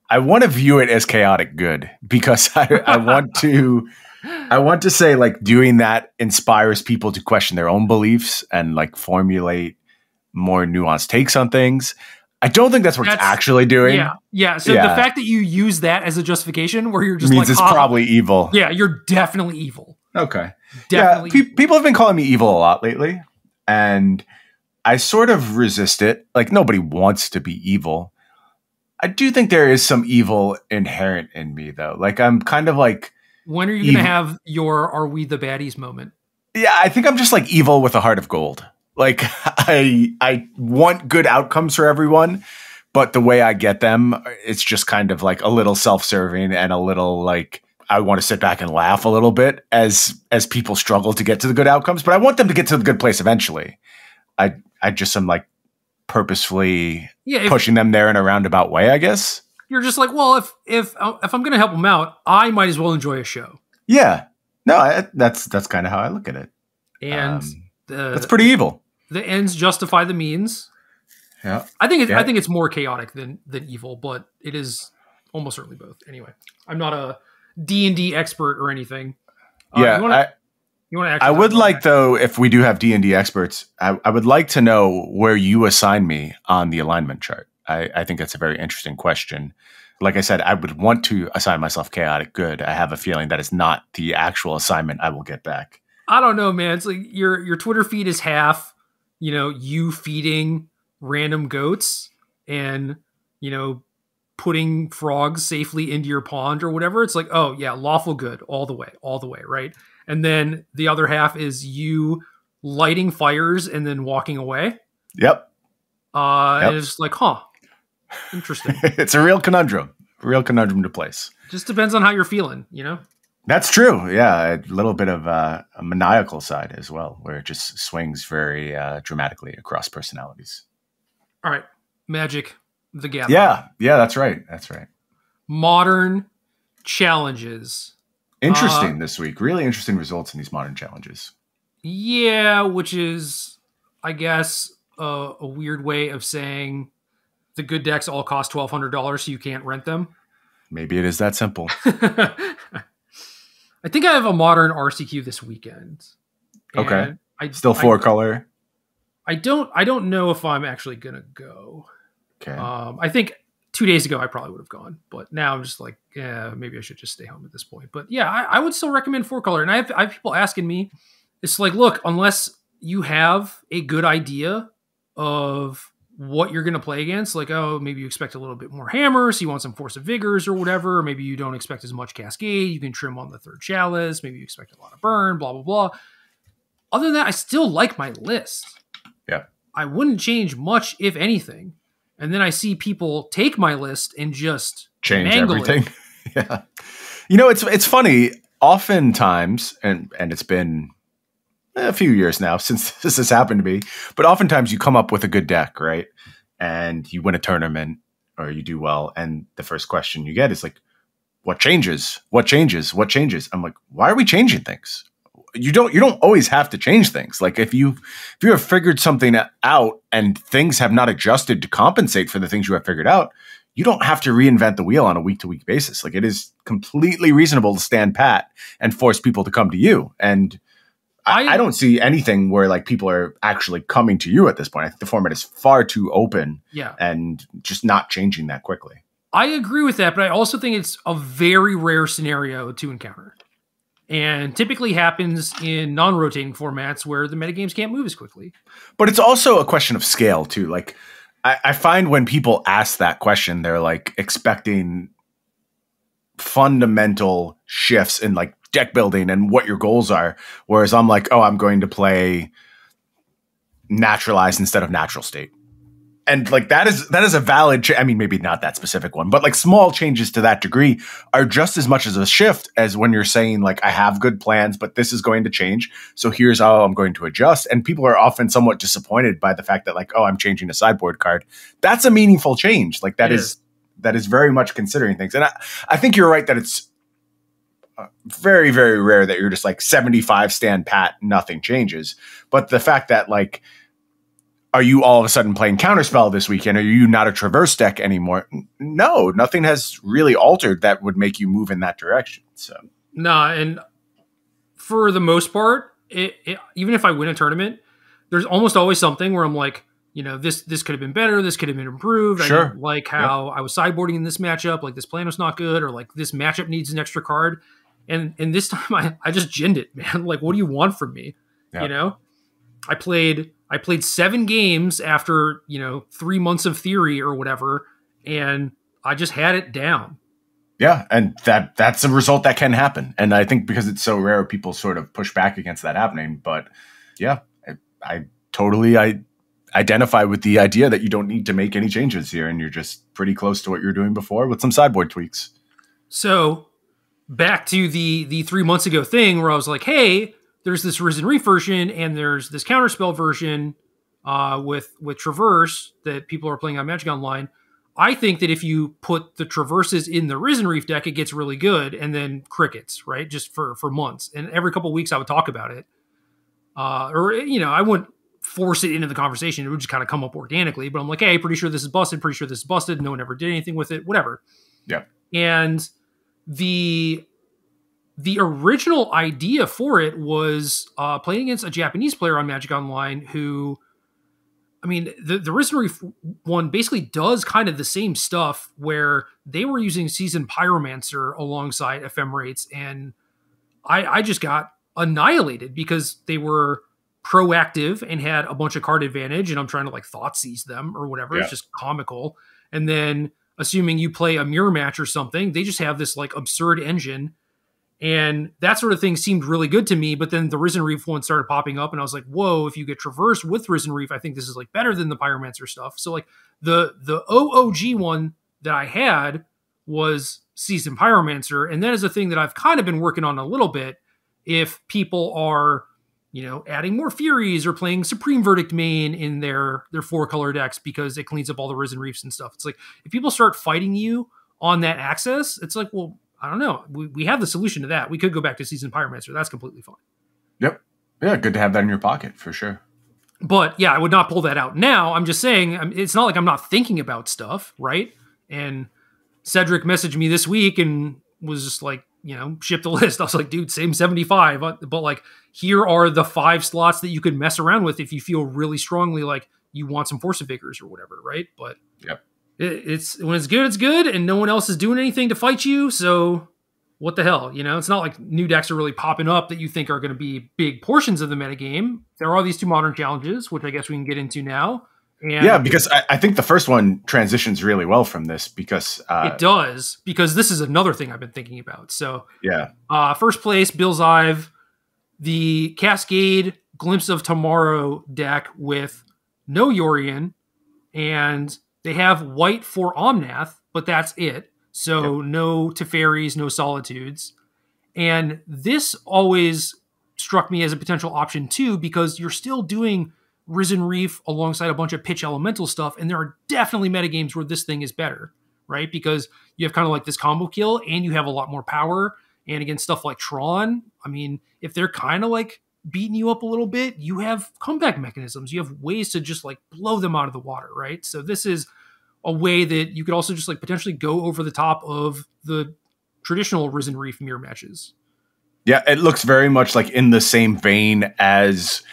I want to view it as chaotic good because I want to say like doing that inspires people to question their own beliefs and like formulate more nuanced takes on things. I don't think that's what it's actually doing. Yeah. So the fact that you use that as a justification where you're just means it's probably evil. Yeah, you're definitely evil. Okay. Definitely. Yeah, people have been calling me evil a lot lately, and I sort of resist it. Like nobody wants to be evil. I do think there is some evil inherent in me, though. Like I'm kind of like. When are you going to have your "Are we the baddies" moment? Yeah, I think I'm just like evil with a heart of gold. Like I want good outcomes for everyone, but the way I get them, it's just kind of like a little self-serving and a little like I want to sit back and laugh a little bit as people struggle to get to the good outcomes, but I want them to get to the good place eventually. I just am like purposefully pushing them there in a roundabout way, I guess. You're just like, well, if I'm going to help them out, I might as well enjoy a show. Yeah. No, that's kind of how I look at it. And that's pretty evil. The ends justify the means. Yeah. I think it's more chaotic than evil, but it is almost certainly both. Anyway, I'm not a D&D expert or anything. I would like, though, if we do have D&D experts, I would like to know where you assign me on the alignment chart. I think that's a very interesting question. Like I said, I would want to assign myself chaotic good. I have a feeling that is not the actual assignment I will get back. I don't know, man. It's like your Twitter feed is half, you feeding random goats and, putting frogs safely into your pond or whatever. It's like, oh yeah, lawful good all the way, right? And then the other half is you lighting fires and then walking away. Yep. And it's like, huh, interesting. It's a real conundrum to place. Just depends on how you're feeling, That's true. Yeah. A little bit of a maniacal side as well, where it just swings very dramatically across personalities. All right. Magic the Gathering. Yeah, that's right. Modern challenges. Interesting this week. Really interesting results in these modern challenges. Yeah, which is, I guess, a weird way of saying the good decks all cost $1,200, so you can't rent them. Maybe it is that simple. I think I have a modern RCQ this weekend. Okay. Still 4-color. I don't know if I'm actually gonna go. Okay. I think 2 days ago I probably would have gone, but now I'm just like, yeah, maybe I should just stay home at this point. But yeah, I would still recommend 4-color. And I have people asking me, it's like, look, unless you have a good idea of what you're going to play against, like, oh, maybe you expect a little bit more hammer, so you want some Force of Vigors or whatever, or maybe you don't expect as much Cascade, you can trim on the third Chalice, maybe you expect a lot of burn, blah, blah, blah. Other than that, I still like my list. Yeah. I wouldn't change much, if anything. And then I see people take my list and just change everything. Yeah. It's funny. Oftentimes, and it's been a few years now since this has happened to me, but oftentimes you come up with a good deck, right? And you win a tournament or you do well. And the first question you get is like, what changes? What changes? What changes? I'm like, why are we changing things? You don't always have to change things. Like if you have figured something out and things have not adjusted to compensate for the things you have figured out, you don't have to reinvent the wheel on a week-to-week basis. Like it is completely reasonable to stand pat and force people to come to you. And I don't see anything where like people are actually coming to you at this point. I think the format is far too open and just not changing that quickly. I agree with that, but I also think it's a very rare scenario to encounter. And typically happens in non-rotating formats where the metagames can't move as quickly. But it's also a question of scale too. Like I find when people ask that question, they're like expecting fundamental shifts in like deck building and what your goals are. Whereas I'm like, oh, I'm going to play naturalized instead of natural state. And like that is a valid, I mean, maybe not that specific one, but like small changes to that degree are just as much as a shift as when you're saying like, I have good plans, but this is going to change. So here's how I'm going to adjust. And people are often somewhat disappointed by the fact that like, oh, I'm changing a sideboard card. That's a meaningful change. Like that is very much considering things. And I think you're right that it's very, very rare that you're just like 75 stand pat, nothing changes. But the fact that like, are you all of a sudden playing Counterspell this weekend? Are you not a Traverse deck anymore? No, nothing has really altered that would make you move in that direction. So and for the most part, even if I win a tournament, there's almost always something where I'm like, this could have been better. This could have been improved. Sure. I didn't like how I was sideboarding in this matchup. Like this plan was not good, or like this matchup needs an extra card. And this time I just ginned it, man. Like, what do you want from me? Yeah. I played 7 games after, 3 months of theory or whatever, and I just had it down. Yeah, and that's a result that can happen. And I think because it's so rare, people sort of push back against that happening. But yeah, I totally identify with the idea that you don't need to make any changes here, and you're just pretty close to what you were doing before with some sideboard tweaks. So back to the 3 months ago thing where I was like, hey, there's this Risen Reef version and there's this Counterspell version with Traverse that people are playing on Magic Online. I think that if you put the Traverses in the Risen Reef deck, it gets really good, and then crickets, right? Just for months. And every couple of weeks I would talk about it. I wouldn't force it into the conversation. It would just kind of come up organically. But I'm like, hey, pretty sure this is busted. Pretty sure this is busted. No one ever did anything with it. Whatever. Yeah. And the original idea for it was playing against a Japanese player on Magic Online who, I mean, the Risen Reef one basically does kind of the same stuff where they were using Seasoned Pyromancer alongside Ephemerates, and I just got annihilated because they were proactive and had a bunch of card advantage, and I'm trying to like thought seize them or whatever. It's just comical. And then assuming you play a mirror match or something, they just have this like absurd engine. And that sort of thing seemed really good to me. But then the Risen Reef one started popping up, and I was like, whoa, if you get Traverse with Risen Reef, I think this is like better than the Pyromancer stuff. So like the OOG one that I had was Seasoned Pyromancer. And that is a thing that I've kind of been working on a little bit. If people are, adding more Furies or playing Supreme Verdict main in their 4-color decks because it cleans up all the Risen Reefs and stuff. It's like, if people start fighting you on that access, it's like, well, I don't know. We have the solution to that. We could go back to Seasoned Pyromancer. That's completely fine. Yep. Yeah, good to have that in your pocket for sure. But yeah, I would not pull that out now. I'm just saying, it's not like I'm not thinking about stuff, right? And Cedric messaged me this week and was just like, ship the list. I was like, dude, same 75. But like, here are the 5 slots that you could mess around with if you feel really strongly like you want some Force of Vigors or whatever, right? But yep. It's when it's good, and no one else is doing anything to fight you. So what the hell? It's not like new decks are really popping up that you think are going to be big portions of the metagame. There are these 2 modern challenges, which I guess we can get into now. And yeah, because I think the first one transitions really well from this because it does, because this is another thing I've been thinking about. So yeah, first place, Bill's Ive, the Cascade Glimpse of Tomorrow deck with no Yorion, and they have white for Omnath, but that's it. So no Teferis, no Solitudes. And this always struck me as a potential option too, because you're still doing Risen Reef alongside a bunch of pitch elemental stuff, and there are definitely metagames where this thing is better, right? Because you have kind of like this combo kill, and you have a lot more power. And against stuff like Tron, I mean, if they're kind of like beating you up a little bit, you have comeback mechanisms. You have ways to just like blow them out of the water, right? So this is a way that you could also just like potentially go over the top of the traditional Risen Reef mirror matches. Yeah, it looks very much like in the same vein as,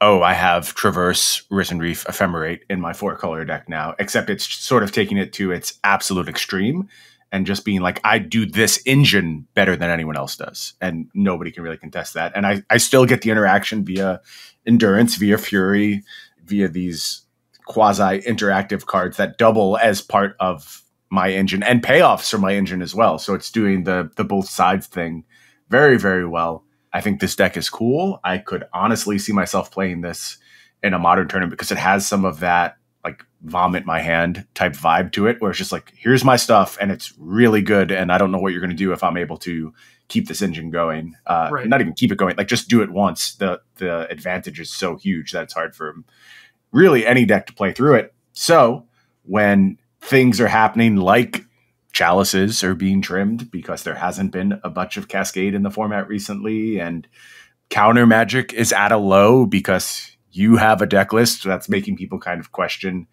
I have Traverse, Risen Reef, Ephemerate in my 4-color deck now, except it's sort of taking it to its absolute extreme and just being like, I do this engine better than anyone else does. And nobody can really contest that. And I still get the interaction via Endurance, via Fury, via these quasi-interactive cards that double as part of my engine and payoffs for my engine as well. So it's doing the both sides thing very, very well. I think this deck is cool. I could honestly see myself playing this in a modern tournament because it has some of that like vomit my hand type vibe to it, where it's just like, here's my stuff and it's really good. And I don't know what you're going to do if I'm able to keep this engine going. Right. Not even keep it going, like just do it once. The advantage is so huge that it's hard for really any deck to play through it. So when things are happening like chalices are being trimmed because there hasn't been a bunch of Cascade in the format recently, and counter magic is at a low because you have a deck list that's making people kind of question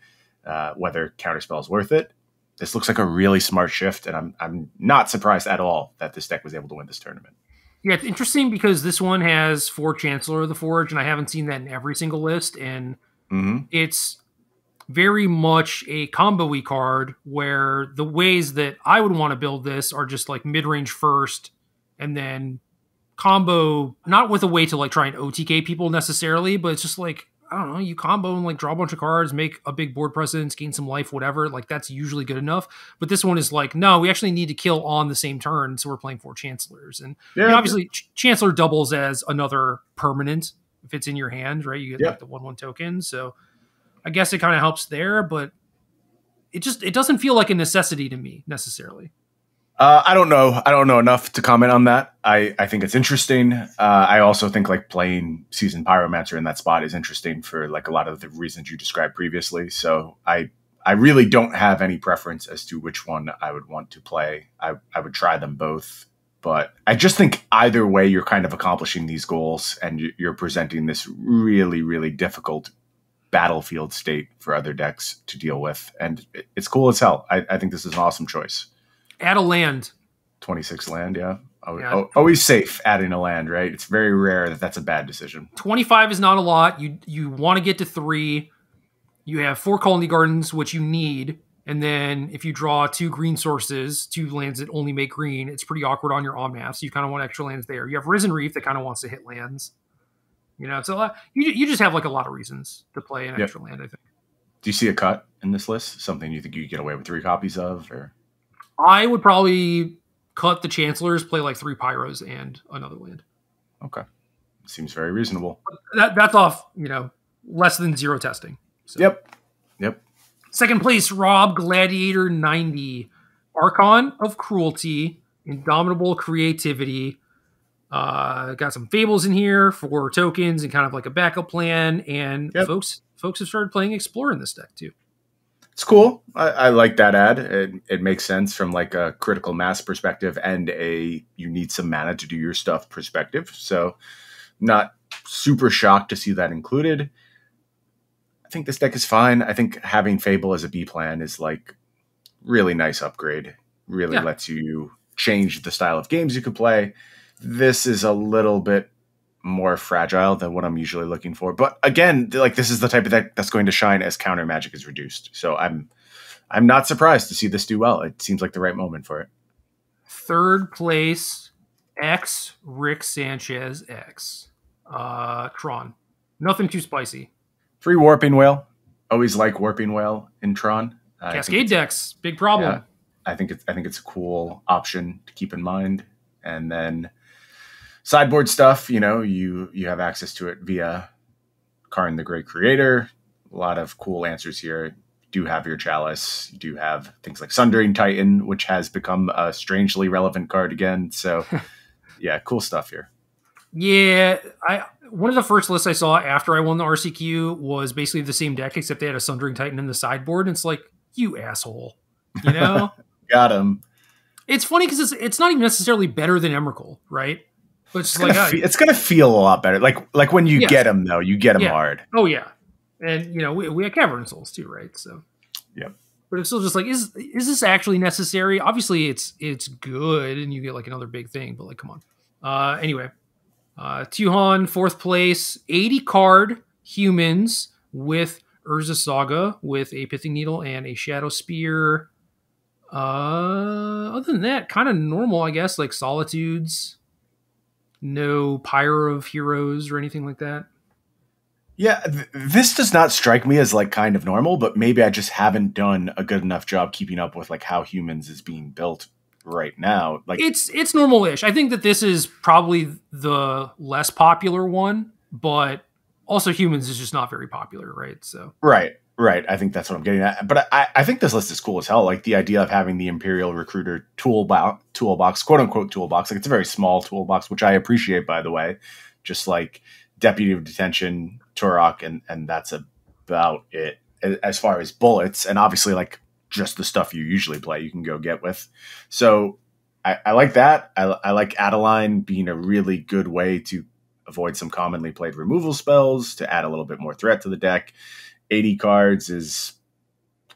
whether counterspell is worth it. This looks like a really smart shift, and I'm not surprised at all that this deck was able to win this tournament. Yeah, it's interesting because this one has 4 Chancellor of the Forge, and I haven't seen that in every single list, and it's very much a combo-y card where the ways that I would want to build this are just like mid-range first, and then combo, not with a way to like try and OTK people necessarily, but it's just like, I don't know, you combo and like draw a bunch of cards, make a big board presence, gain some life, whatever. Like that's usually good enough. But this one is like, no, we actually need to kill on the same turn, so we're playing 4 Chancellors. And obviously Chancellor doubles as another permanent if it's in your hand, right? You get like the 1/1 token. So I guess it kind of helps there, but it doesn't feel like a necessity to me necessarily. I don't know. I don't know enough to comment on that. I think it's interesting. I also think like playing Seasoned Pyromancer in that spot is interesting for like a lot of the reasons you described previously. So I really don't have any preference as to which one I would want to play. I would try them both. But I just think either way, you're kind of accomplishing these goals and you're presenting this really, really difficult battlefield state for other decks to deal with. And it's cool as hell. I think this is an awesome choice. Add a land. 26 land, yeah. Always safe adding a land, right? It's very rare that that's a bad decision. 25 is not a lot. You want to get to 3. You have 4 Colony Gardens, which you need. And then if you draw 2 green sources, 2 lands that only make green, it's pretty awkward on your Omnath. So you kind of want extra lands there. You have Risen Reef that kind of wants to hit lands. So you just have like a lot of reasons to play an extra land, I think. Do you see a cut in this list? Something you think you could get away with 3 copies of? Or I would probably cut the Chancellors, play like 3 Pyros and another land. Okay. Seems very reasonable. That's off, less than 0 testing. So. Yep. Second place, Rob Gladiator 90. Archon of Cruelty, Indomitable Creativity. Got some Fables in here for tokens and kind of like a backup plan. And folks have started playing Explorer in this deck too. It's cool. I like that ad. It makes sense from like a critical mass perspective and you need some mana to do your stuff perspective. So not super shocked to see that included. I think this deck is fine. I think having Fable as a B plan is like really nice upgrade. Really lets you change the style of games you could play. This is a little bit more fragile than what I'm usually looking for. But again, like this is the type of deck that's going to shine as counter magic is reduced. So I'm not surprised to see this do well. It seems like the right moment for it. Third place, X Rick Sanchez X. Tron. Nothing too spicy. 3 Warping Whale. Always like Warping Whale in Tron. Cascade decks, big problem. Yeah, I think it's a cool option to keep in mind. And then sideboard stuff, you have access to it via Karn the Great Creator. A lot of cool answers here. You do have your Chalice. You do have things like Sundering Titan, which has become a strangely relevant card again. So yeah, cool stuff here. Yeah, one of the first lists I saw after I won the RCQ was basically the same deck, except they had a Sundering Titan in the sideboard. And it's like, you asshole, Got him. It's funny because it's not even necessarily better than Emrakul, right? But it's gonna feel a lot better. Like when you get them though, you get them hard. Oh yeah, and we have Cavern Souls too, right? So yep. But it's still just like, is this actually necessary? Obviously, it's good, and you get like another big thing. But like, come on. Anyway, Tuhan, 4th place, 80 card humans with Urza Saga with a Pithing Needle and a Shadow Spear. Other than that, kind of normal, I guess, like Solitudes. No Pyre of Heroes or anything like that. Yeah, this does not strike me as like kind of normal, but maybe I just haven't done a good enough job keeping up with like how Humans is being built right now. Like it's normal-ish. I think that this is probably the less popular one, but also Humans is just not very popular, right? So Right. I think that's what I'm getting at. But I think this list is cool as hell. Like the idea of having the Imperial Recruiter toolbox, quote unquote toolbox. Like it's a very small toolbox, which I appreciate, by the way. Just like Deputy of Detention, Turok, and that's about it as far as bullets. And obviously like just the stuff you usually play, you can go get with. So I like that. I like Adeline being a really good way to avoid some commonly played removal spells, to add a little bit more threat to the deck. 80 cards is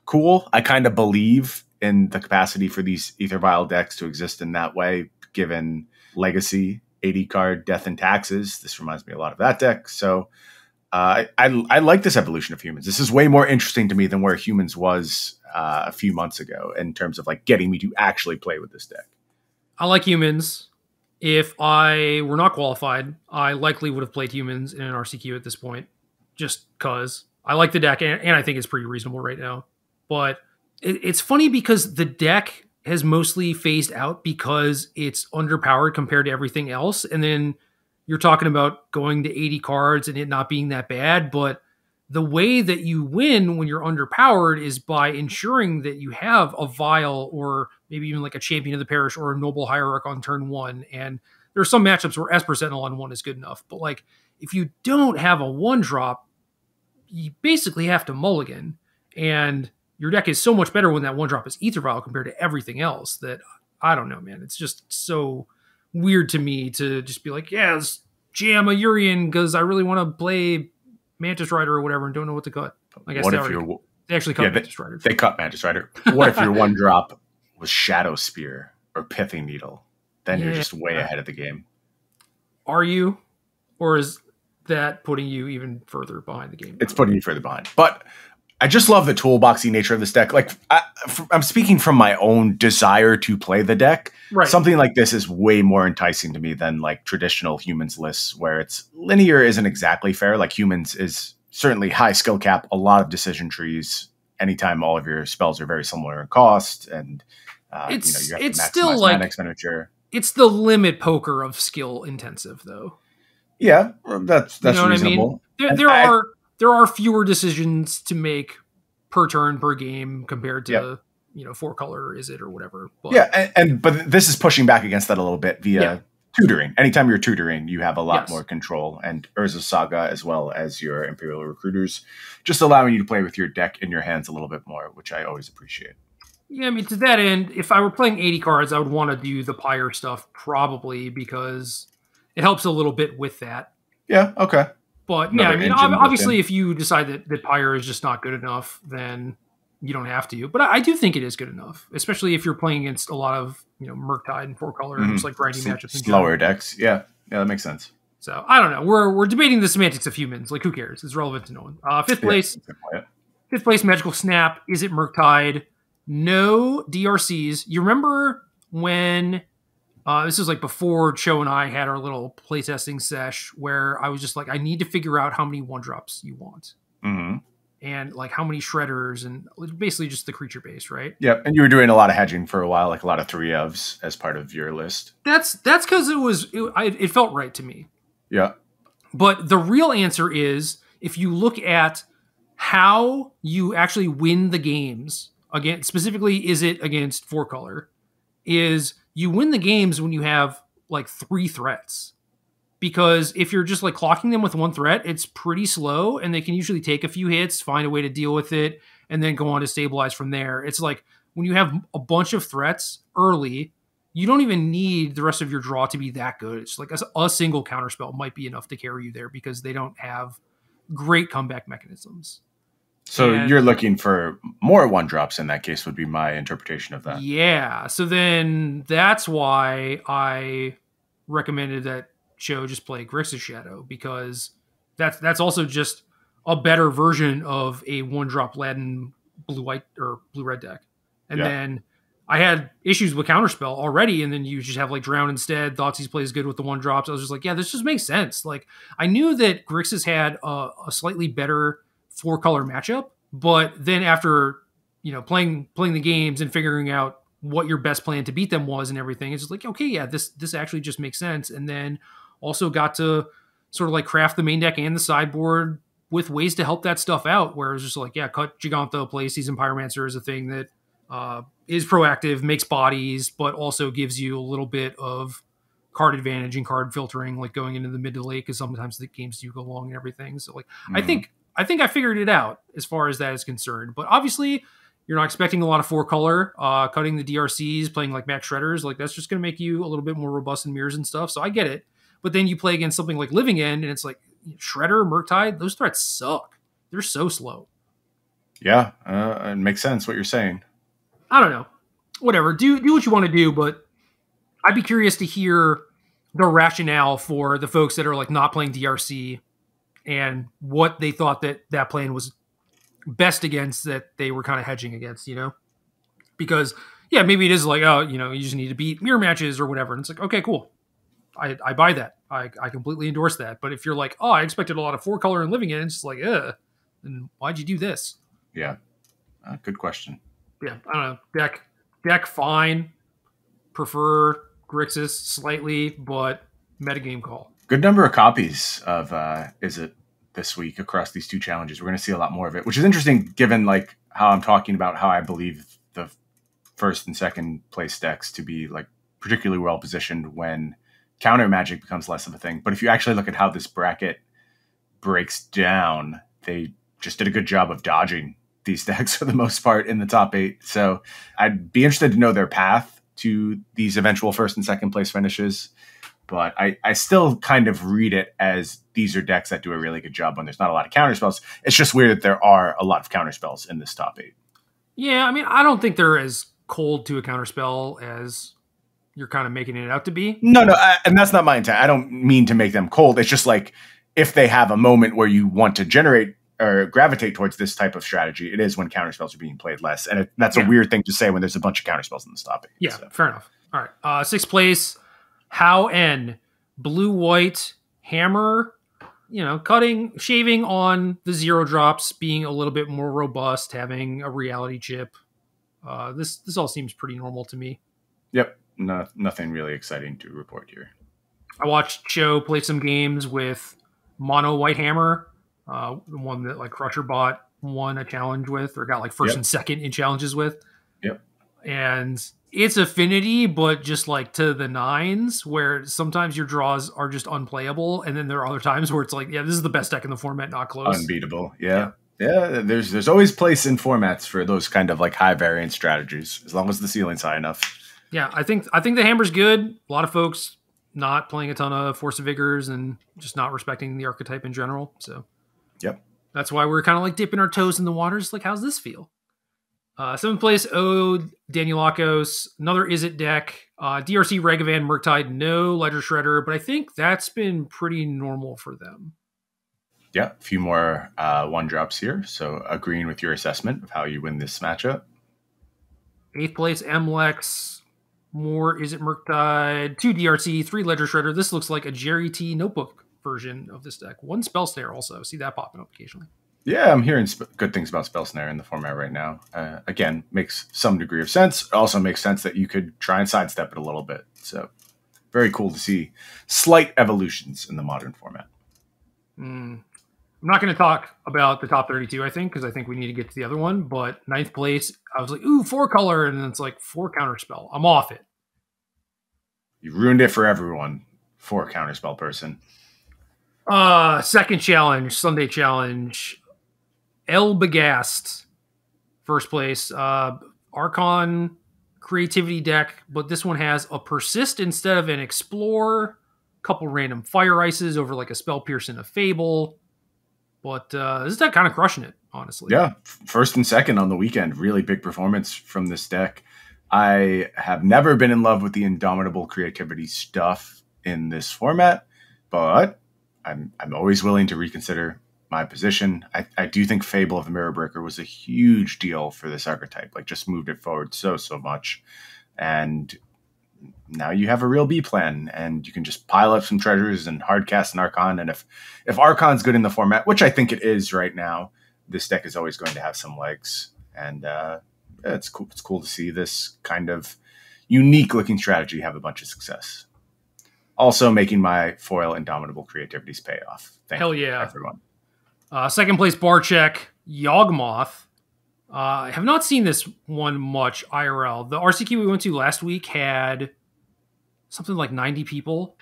cool. I kind of believe in the capacity for these Ether Vial decks to exist in that way, given Legacy, 80 card Death and Taxes. This reminds me a lot of that deck. So I like this evolution of Humans. This is way more interesting to me than where Humans was a few months ago in terms of like getting me to actually play with this deck. I like Humans. If I were not qualified, I likely would have played Humans in an RCQ at this point, just because I like the deck, and I think it's pretty reasonable right now. But it's funny because the deck has mostly phased out because it's underpowered compared to everything else. And then you're talking about going to 80 cards and it not being that bad. But the way that you win when you're underpowered is by ensuring that you have a Vial or maybe even like a Champion of the Parish or a Noble Hierarch on turn 1. And there are some matchups where Esper Sentinel on 1 is good enough. But like if you don't have a 1-drop, you basically have to mulligan, and your deck is so much better when that 1-drop is Ether Vial compared to everything else that I don't know, man. It's just so weird to me to just be like, yeah, let's jam a Urian because I really want to play Mantis Rider or whatever and don't know what to cut. I guess they actually cut Mantis Rider. They cut Mantis Rider. What if your 1-drop was Shadow Spear or Pithing Needle? Then you're just way ahead of the game. Are you? Or is that putting you even further behind the game? It's putting you further behind. But I just love the toolboxy nature of this deck. Like I'm speaking from my own desire to play the deck. Right. Something like this is way more enticing to me than like traditional humans lists where it's linear isn't exactly fair. Like humans is certainly high skill cap, a lot of decision trees. Anytime all of your spells are very similar in cost, and you have to maximize mana expenditure. It's the limit poker of skill intensive, though. Yeah, that's reasonable. I mean? There are fewer decisions to make per turn per game compared to 4-color is it or whatever. But, but this is pushing back against that a little bit via tutoring. Anytime you're tutoring, you have a lot more control, and Urza's Saga as well as your Imperial Recruiters, just allowing you to play with your deck in your hands a little bit more, which I always appreciate. Yeah, I mean, to that end, if I were playing 80 cards, I would want to do the Pyre stuff probably because it helps a little bit with that. Yeah, okay. But I mean, obviously, if you decide that Pyre is just not good enough, then you don't have to. But I do think it is good enough, especially if you're playing against a lot of Murktide and 4-color, just like grinding matchups. Slower decks. Yeah, that makes sense. So I don't know. We're debating the semantics of humans. Like, who cares? It's relevant to no one. Fifth place, Magical Snap. Is it Murktide? No DRCs. You remember when this was like before Cho and I had our little playtesting sesh where I was just like, I need to figure out how many 1-drops you want. Mm-hmm. And like how many shredders and basically just the creature base, right? Yep. And you were doing a lot of hedging for a while, like a lot of 3-ofs as part of your list. That's because it felt right to me. Yeah. But the real answer is if you look at how you actually win the games, again, specifically, is it against 4-color, is you win the games when you have like 3 threats. Because if you're just like clocking them with 1 threat, it's pretty slow and they can usually take a few hits, find a way to deal with it, and then go on to stabilize from there. It's like when you have a bunch of threats early, you don't even need the rest of your draw to be that good. It's like a single counterspell might be enough to carry you there because they don't have great comeback mechanisms. So you're looking for more 1-drops in that case would be my interpretation of that. Yeah. So then that's why I recommended that Cho just play Grixis Shadow, because that's also just a better version of a 1-drop Latin blue-white or blue-red deck. And then I had issues with Counterspell already, and then you just have like Drown instead. Thoughtseize plays good with the 1-drops. I was just like, yeah, this just makes sense. Like I knew that Grixis had a slightly better 4-color matchup, but then after playing the games and figuring out what your best plan to beat them was and everything, it's just like, okay, yeah, this actually just makes sense. And then also got to sort of like craft the main deck and the sideboard with ways to help that stuff out, where it's just like, yeah, cut Gigantha, play Seasoned Pyromancer is a thing that is proactive, makes bodies, but also gives you a little bit of card advantage and card filtering, like going into the mid to late, because sometimes the games do go long and everything. So like, I think I figured it out as far as that is concerned. But obviously, you're not expecting a lot of 4-color, cutting the DRCs, playing like Max Shredders. Like that's just going to make you a little bit more robust in mirrors and stuff. So I get it. But then you play against something like Living End, and it's like Shredder, Murktide, those threats suck. They're so slow. Yeah, it makes sense what you're saying. I don't know. Whatever. Do what you want to do, but I'd be curious to hear the rationale for the folks that are like not playing DRC and what they thought that plan was best against, that they were kind of hedging against, Because, yeah, maybe it is like, oh, you just need to beat mirror matches or whatever. And it's like, okay, cool. I buy that. I completely endorse that. But if you're like, oh, I expected a lot of 4-color and Living End, it's just like, then why'd you do this? Yeah. Good question. Yeah, I don't know. Deck fine. Prefer Grixis slightly, but metagame call. Good number of copies of Is It this week across these 2 challenges. We're going to see a lot more of it, which is interesting given like how I'm talking about how I believe the first and second place decks to be like particularly well positioned when counter magic becomes less of a thing. But if you actually look at how this bracket breaks down, they just did a good job of dodging these decks for the most part in the top 8. So I'd be interested to know their path to these eventual first and second place finishes. But I still kind of read it as these are decks that do a really good job when there's not a lot of counterspells. It's just weird that there are a lot of counterspells in this top 8. Yeah, I mean, I don't think they're as cold to a counterspell as you're kind of making it out to be. No, and that's not my intent. I don't mean to make them cold. It's just like if they have a moment where you want to generate or gravitate towards this type of strategy, it is when counterspells are being played less. And that's Yeah. a weird thing to say when there's a bunch of counterspells in the stopping. Yeah, So. fair enough. All right. Sixth place, How N. Blue-white hammer. Shaving on the 0 drops, being a little bit more robust, having a reality chip. This all seems pretty normal to me. Yep. Nothing really exciting to report here. I watched Cho play some games with mono white hammer, the one that like Crusher Bot won a challenge with, or got like first and second in challenges with. Yep. And it's affinity, but just like to the 9s, where sometimes your draws are just unplayable, and then there are other times where it's like, yeah, this is the best deck in the format, not close. Unbeatable. Yeah. There's always place in formats for those kind of like high variance strategies, as long as the ceiling's high enough. Yeah, I think the hammer's good. A lot of folks not playing a ton of Force of Vigors and just not respecting the archetype in general. So, yep, that's why we're kind of like dipping our toes in the waters. Like, how's this feel? 7th place, Danielakos, another Izzet deck. DRC, Ragavan, Murktide, no Ledger Shredder, but I think that's been pretty normal for them. Yeah, a few more 1-drops here. So agreeing with your assessment of how you win this matchup. 8th place, Mlex, more Izzet Murktide, 2 DRC, 3 Ledger Shredder. This looks like a Jerry T notebook version of this deck. 1 Spell Snare also. See that popping up occasionally. Yeah, I'm hearing good things about Spell Snare in the format right now. Again, makes some degree of sense. It also makes sense that you could try and sidestep it a little bit. So very cool to see slight evolutions in the modern format. I'm not going to talk about the top 32, I think, because I think we need to get to the other one. But 9th place, I was like, ooh, 4 color. And then it's like 4 counterspell. I'm off it. You ruined it for everyone. 4 counterspell person. Second challenge, Sunday challenge. El Begast, first place. Archon creativity deck, but this one has a Persist instead of an Explore. Couple random Fire Ices over like a Spell Pierce and a Fable. But this deck kind of crushing it, honestly. Yeah, first and second on the weekend. Really big performance from this deck. I have never been in love with the Indomitable creativity stuff in this format, but I'm always willing to reconsider my position. I do think Fable of the Mirror Breaker was a huge deal for this archetype. Like, just moved it forward so much. And now you have a real B plan, and you can just pile up some treasures and hardcast an Archon. And if Archon's good in the format, which I think it is right now, this deck is always going to have some legs. And it's cool. It's cool to see this kind of unique looking strategy have a bunch of success. Also making my foil Indomitable creativities pay off. Thank you, everyone. Second place, Barcheck, Yawgmoth. I have not seen this one much IRL. The RCQ we went to last week had something like 90 people,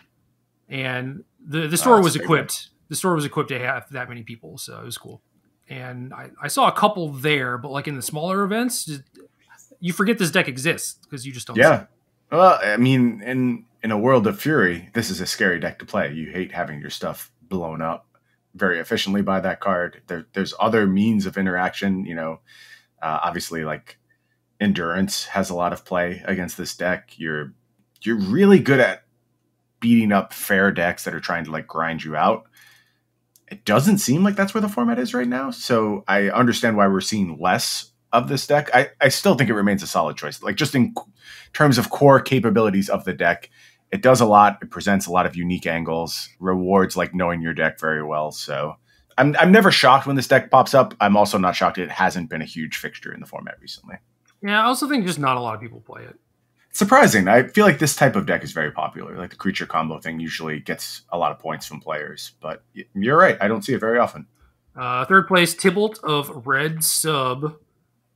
and the store was equipped. The store was equipped to have that many people, so it was cool. And I saw a couple there, but like in the smaller events, you forget this deck exists because you just don't. Yeah. Well, I mean, in a world of Fury, this is a scary deck to play. You hate having your stuff blown up very efficiently by that card. There's other means of interaction, obviously like Endurance has a lot of play against this deck. You're really good at beating up fair decks that are trying to like grind you out. It doesn't seem like that's where the format is right now. So I understand why we're seeing less of this deck. I still think it remains a solid choice. Like, just in terms of core capabilities of the deck, it does a lot. It presents a lot of unique angles, rewards like knowing your deck very well. So I'm never shocked when this deck pops up. I'm also not shocked it hasn't been a huge fixture in the format recently. Yeah, I also think just not a lot of people play it. Surprising. I feel like this type of deck is very popular. Like, the creature combo thing usually gets a lot of points from players. But you're right. I don't see it very often. Third place, Tybalt of Red Sub.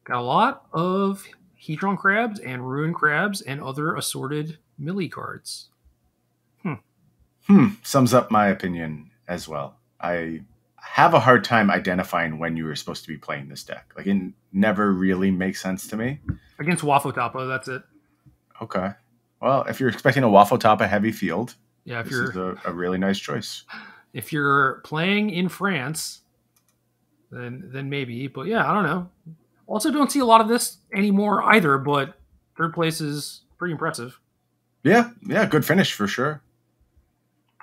Got a lot of Hedron Crabs and Ruin Crabs and other assorted Millie cards. Sums up my opinion as well. I have a hard time identifying when you were supposed to be playing this deck. Like, it never really makes sense to me. Against Wafotapa, that's it. Okay. Well, if you're expecting a Wafotapa heavy field, yeah, this is a really nice choice. If you're playing in France, then maybe. But yeah, I don't know. Also, don't see a lot of this anymore either, but third place is pretty impressive. Yeah, good finish for sure.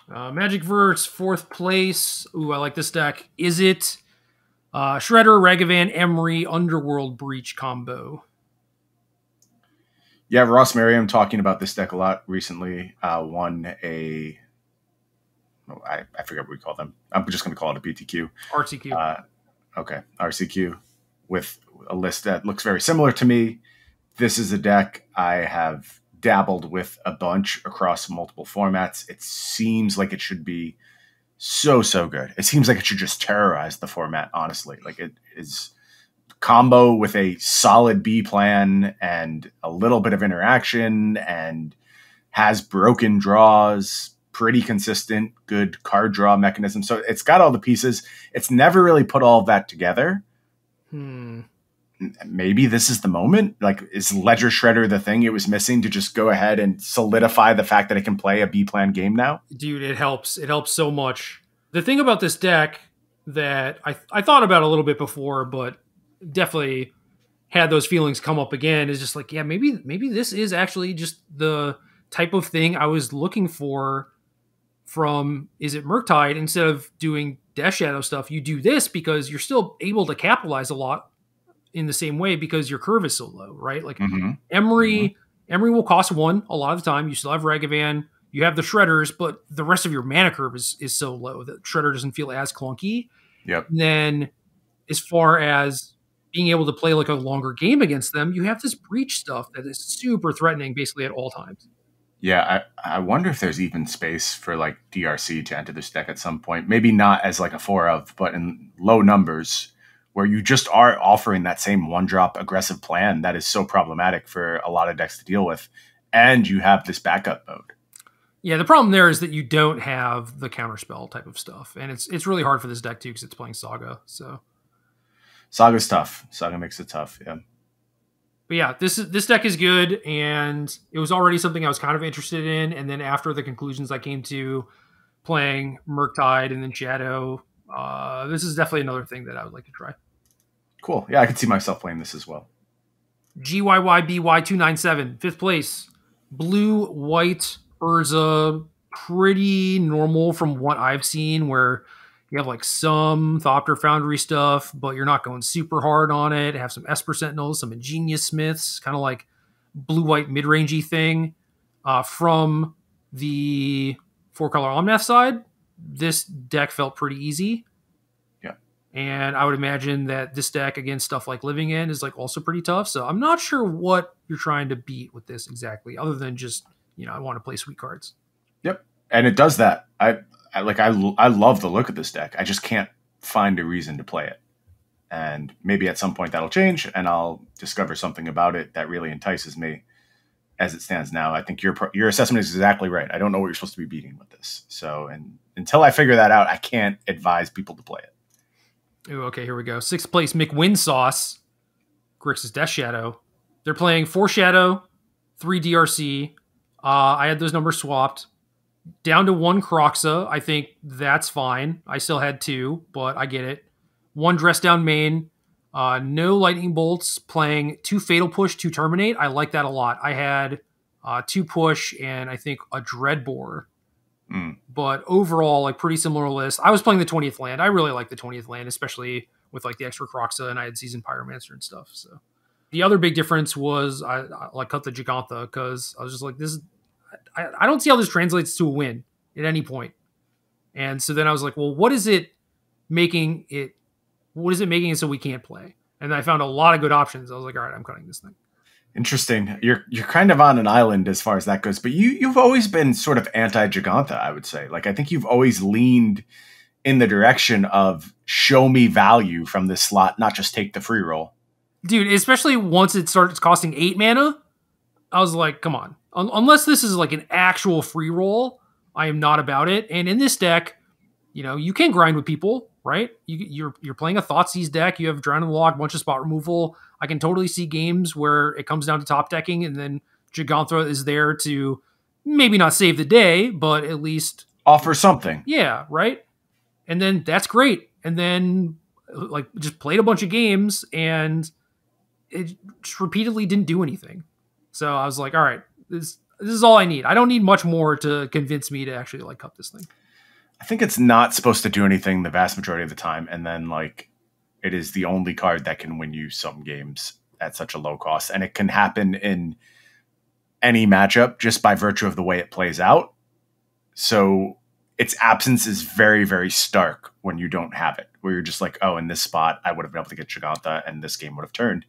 Magic Verse, fourth place. Ooh, I like this deck. Is it Shredder, Ragavan, Emery, Underworld Breach combo. Yeah, Ross Merriam talking about this deck a lot recently. Won a, I forget what we call them. I'm just going to call it a BTQ. RCQ. Okay, RCQ with a list that looks very similar to me. This is a deck I have dabbled with a bunch across multiple formats. It seems like it should be so good. It seems like it should just terrorize the format, honestly. Like, it is combo with a solid B plan and a little bit of interaction, and has broken draws, pretty consistent, good card draw mechanism. So it's got all the pieces. It's never really put all of that together. Maybe this is the moment. Like, is Ledger Shredder the thing it was missing to just go ahead and solidify the fact that it can play a B plan game now? Dude, it helps. It helps so much. The thing about this deck that I thought about a little bit before, but definitely had those feelings come up again, is just like, yeah, maybe this is actually just the type of thing I was looking for from Is It Murktide. Instead of doing Death Shadow stuff, you do this because you're still able to capitalize a lot in the same way because your curve is so low, right? Like Emery will cost 1 a lot of the time. You still have Ragavan, you have the Shredders, but the rest of your mana curve is so low that Shredder doesn't feel as clunky. Yep. And then as far as being able to play like a longer game against them, you have this breach stuff that is super threatening basically at all times. Yeah, I wonder if there's even space for like DRC to enter this deck at some point. Maybe not as like a 4 of, but in low numbers, where you just are offering that same 1-drop aggressive plan that is so problematic for a lot of decks to deal with. And you have this backup mode. Yeah, the problem there is that you don't have the counterspell type of stuff. And it's really hard for this deck too because it's playing Saga. So Saga's tough. Saga makes it tough, yeah. But yeah, this deck is good, and it was already something I was kind of interested in. And then after the conclusions I came to playing Murktide and then Shadow, this is definitely another thing that I would like to try. Cool. Yeah, I can see myself playing this as well. GYYBY297, 5th place. Blue, white, Urza, pretty normal from what I've seen, where you have like some Thopter Foundry stuff, but you're not going super hard on it. Have some Esper Sentinels, some Ingenious Smiths, kind of like blue-white mid-rangey thing. From the 4-color Omnath side, this deck felt pretty easy. Yeah. And I would imagine that this deck against stuff like Living End is like also pretty tough. So I'm not sure what you're trying to beat with this exactly, other than just, I want to play sweet cards. Yep. And it does that. I love the look of this deck. I just can't find a reason to play it. And maybe at some point that'll change and I'll discover something about it that really entices me. As it stands now, I think your assessment is exactly right. I don't know what you're supposed to be beating with this. So, and until I figure that out, I can't advise people to play it. Ooh, okay, here we go. 6th place, McWinsauce, Grixis Death Shadow. They're playing 4 Shadow, 3 DRC. I had those numbers swapped. Down to 1 Croxa. I think that's fine. I still had 2, but I get it. 1 Dress Down main. No Lightning Bolts, playing 2 Fatal Push, 2 Terminate. I like that a lot. I had 2 Push and I think a Dreadbore. But overall, like pretty similar list. I was playing the 20th land. I really like the 20th land, especially with like the extra Croxa, and I had Seasoned Pyromancer and stuff. So the other big difference was I like cut the Gigantha because I was just like, this is, I don't see how this translates to a win at any point. And so then I was like, well, what is it making it so we can't play? And I found a lot of good options. I was like, all right, I'm cutting this thing. Interesting. You're kind of on an island as far as that goes, but you've always been sort of anti-Gigantha, I would say. Like, I think you've always leaned in the direction of show me value from this slot, not just take the free roll. Dude, especially once it starts costing 8 mana, I was like, come on. Unless this is like an actual free roll, I am not about it. And in this deck, you can grind with people, right? You're playing a Thoughtseize deck. You have Drown in the Log, bunch of spot removal. I can totally see games where it comes down to top decking, and then Gigantha is there to maybe not save the day, but at least offer something. Yeah, right? And then that's great. And then like just played a bunch of games, and it just repeatedly didn't do anything. So I was like, all right, this is all I need. I don't need much more to convince me to actually like cut this thing. I think it's not supposed to do anything the vast majority of the time. And then like It is the only card that can win you some games at such a low cost. And it can happen in any matchup just by virtue of the way it plays out. So its absence is very, very stark when you don't have it, where you're just like, oh, in this spot, I would have been able to get Giganta and this game would have turned.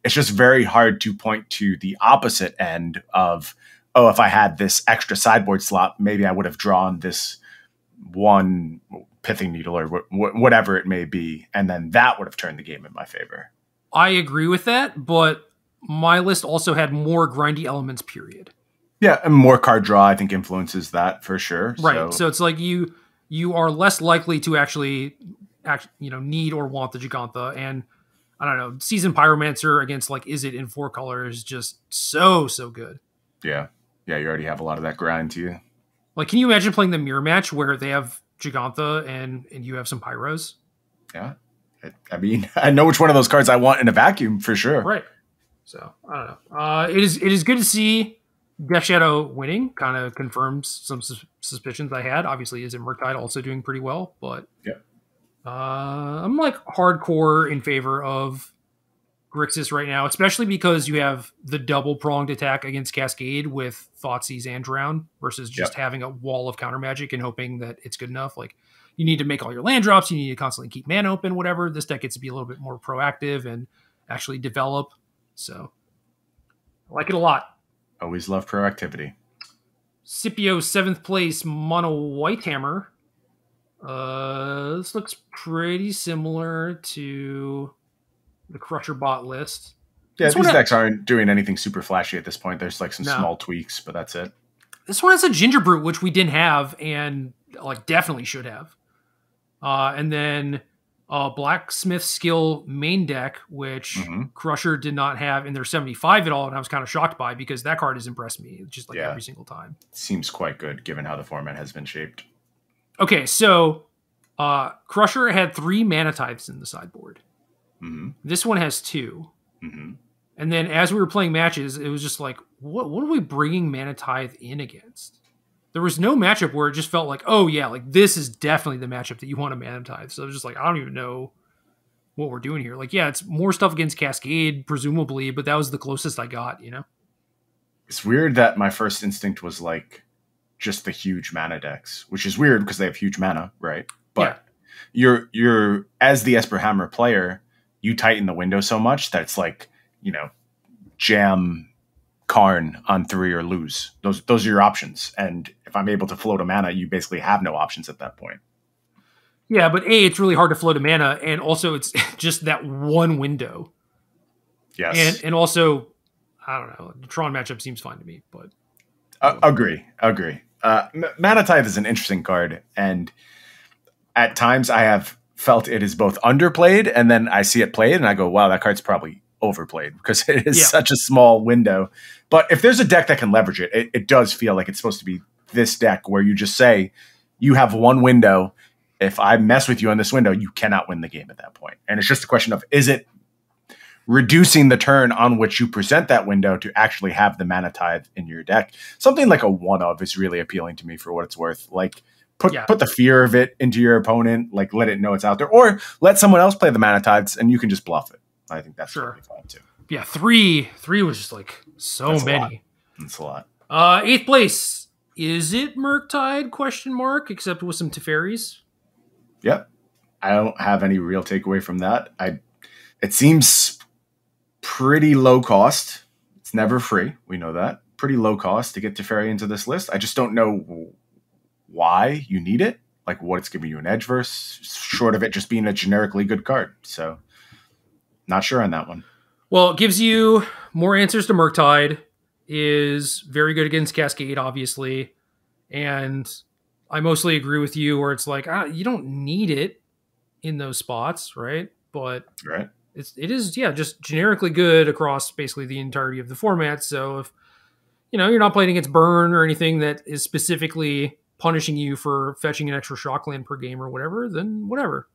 It's just very hard to point to the opposite end of, oh, if I had this extra sideboard slot, maybe I would have drawn this one pithing needle or whatever it may be, and then that would have turned the game in my favor. I agree with that, but my list also had more grindy elements, period. Yeah, and more card draw, I think, influences that for sure. Right. So it's like you are less likely to actually need or want the Giganta. And I don't know, Seasoned Pyromancer against like Izzet in 4 colors is just so good. Yeah. Yeah, you already have a lot of that grind to you. Like, can you imagine playing the mirror match where they have Giganta and you have some Pyros? Yeah. I mean, I know which one of those cards I want in a vacuum for sure. Right. So, I don't know. It is good to see Death Shadow winning. Kind of confirms some suspicions I had. Obviously, is Murktide also doing pretty well, but yeah. I'm like hardcore in favor of Grixis right now, especially because you have the double pronged attack against Cascade with Thoughtseize and Drown versus just having a wall of counter magic and hoping that it's good enough. Like, you need to make all your land drops. You need to constantly keep mana open, whatever. This deck gets to be a little bit more proactive and actually develop. So I like it a lot. Always love proactivity. Scipio 7th place mono white hammer. This looks pretty similar to the Crusher bot list. Yeah, these decks aren't doing anything super flashy at this point. There's like some small tweaks, but that's it. This one has a Ginger Brute, which we didn't have and like definitely should have. And then Blacksmith Skill main deck, which Crusher did not have in their 75 at all, and I was kind of shocked by because that card has impressed me just like every single time. Seems quite good given how the format has been shaped. Okay, so Crusher had 3 Mana Tithes in the sideboard. This one has 2. And then as we were playing matches, it was just like, what are we bringing Mana Tithe in against? There was no matchup where it just felt like, oh yeah, like this is definitely the matchup that you want to Mana Tithe. So it was just like, I don't even know what we're doing here. Like, yeah, it's more stuff against Cascade, presumably, but that was the closest I got, you know? It's weird that my first instinct was like just the huge mana decks, which is weird because they have huge mana, right? But you're as the Esper Hammer player, you tighten the window so much that it's like, you know, jam Karn on 3 or lose. Those are your options. And if I'm able to float a mana, you basically have no options at that point. Yeah, but A, it's really hard to float a mana, and also it's just that one window. Yes. And also, I don't know, the Tron matchup seems fine to me, but... Agree. Mana Tithe is an interesting card, and at times I have felt it is both underplayed, and then I see it played, and I go, wow, that card's probably overplayed because it is such a small window. But if there's a deck that can leverage it, it does feel like it's supposed to be this deck where you just say, you have one window. If I mess with you on this window, you cannot win the game at that point. And it's just a question of, is it reducing the turn on which you present that window to actually have the Mana Tithe in your deck? Something like a one of is really appealing to me for what it's worth. Like, put the fear of it into your opponent, like let it know it's out there, or let someone else play the Mana Tithes and you can just bluff it. I think that's really fun too. Yeah, three was just like that's many. That's a lot. 8th place. Is it Murktide? Question mark. Except with some Teferis. Yep. I don't have any real takeaway from that. It seems pretty low cost. It's never free. We know that. Pretty low cost to get Teferi into this list. I just don't know why you need it. Like what it's giving you an edge verse, short of it just being a generically good card. So not sure on that one. Well, it gives you more answers to Murktide, is very good against Cascade, obviously. And I mostly agree with you where it's like, you don't need it in those spots, right? But it is just generically good across basically the entirety of the format. So if, you're not playing against Burn or anything that is specifically punishing you for fetching an extra Shockland per game or whatever, then whatever.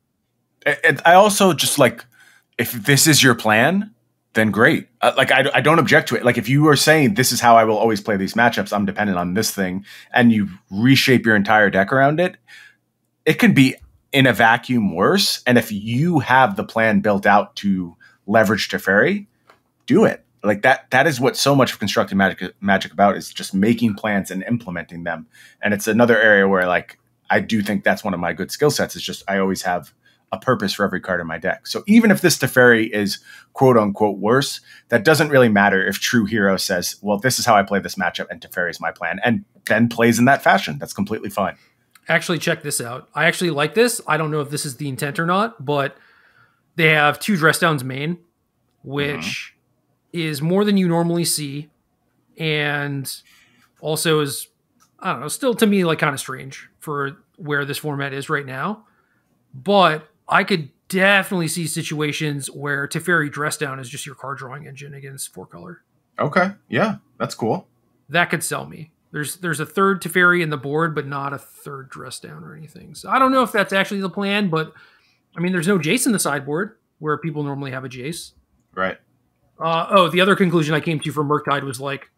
And I also just like, if this is your plan, then great. I don't object to it. Like if you are saying this is how I will always play these matchups, I'm dependent on this thing, and you reshape your entire deck around it, it can be in a vacuum worse. And if you have the plan built out to leverage Teferi, do it. Like that is what so much of constructed magic about, is just making plans and implementing them. And it's another area where like I do think that's one of my good skill sets, is just I always have a purpose for every card in my deck. So even if this Teferi is quote unquote worse, that doesn't really matter if True Hero says, well, this is how I play this matchup and Teferi is my plan, and then plays in that fashion. That's completely fine. Actually, check this out. I actually like this. I don't know if this is the intent or not, but they have 2 dress downs main, which is more than you normally see, and also is, I don't know, still to me like kind of strange for where this format is right now. But I could definitely see situations where Teferi dress down is just your card drawing engine against 4-color. Okay, yeah, that's cool. That could sell me. There's a 3rd Teferi in the board, but not a 3rd dress down or anything. So I don't know if that's actually the plan, but I mean, there's no Jace in the sideboard where people normally have a Jace. Right. The other conclusion I came to from Murktide was like,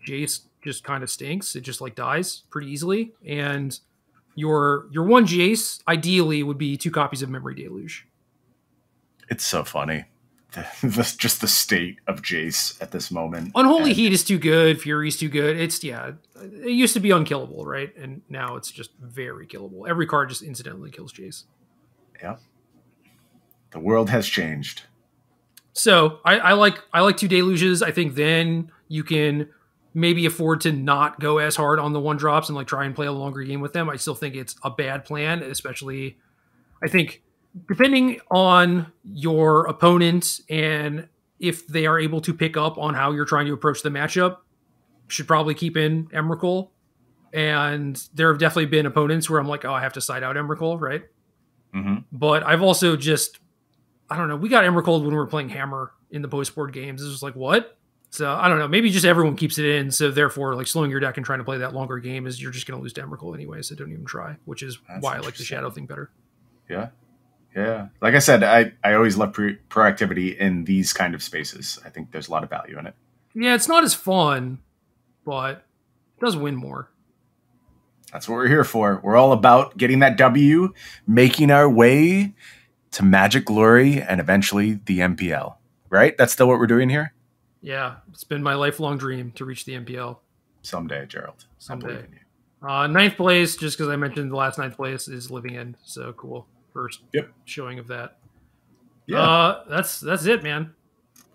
Jace just kind of stinks. It just like dies pretty easily. And your one Jace ideally would be 2 copies of Memory Deluge. It's so funny. Just the state of Jace at this moment. Unholy Heat is too good. Fury's too good. It used to be unkillable, right? And now it's just very killable. Every card just incidentally kills Jace. Yeah. The world has changed. So I like 2 Deluges. I think then you can maybe afford to not go as hard on the 1-drops and like try and play a longer game with them. I still think it's a bad plan, especially I think depending on your opponent and if they are able to pick up on how you're trying to approach the matchup, should probably keep in Emrakul. And there have definitely been opponents where I'm like, oh, I have to side out Emrakul, right? Mm-hmm. But I've also just, I don't know, we got Emrakul when we were playing Hammer in the post-board games. It was like, what? So I don't know, maybe just everyone keeps it in, so therefore like slowing your deck and trying to play that longer game is you're just going to lose to Emrakul anyway, so don't even try, which is why I like the Shadow thing better. Yeah. Yeah. Like I said, I always love proactivity in these kind of spaces. I think there's a lot of value in it. Yeah, it's not as fun, but it does win more. That's what we're here for. We're all about getting that W, making our way to Magic Glory, and eventually the MPL. Right? That's still what we're doing here? Yeah, it's been my lifelong dream to reach the MPL. Someday, Gerald. Someday. 9th place, just because I mentioned the last 9th place, is Living End. So cool. First showing of that. Yeah. That's it, man.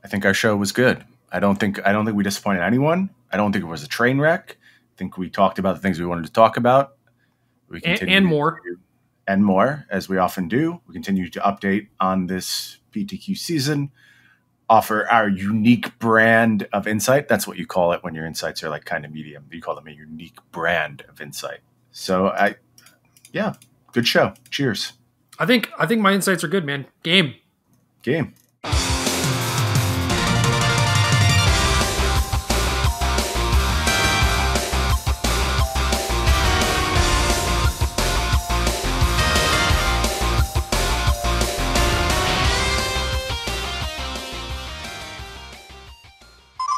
I think our show was good. I don't think we disappointed anyone. I don't think it was a train wreck. I think we talked about the things we wanted to talk about. We and more. And more, as we often do. We continue to update on this PTQ season, offer our unique brand of insight. That's what you call it when your insights are like kind of medium. You call them a unique brand of insight. So good show. Cheers. I think my insights are good, man. Game.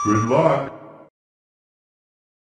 Good luck.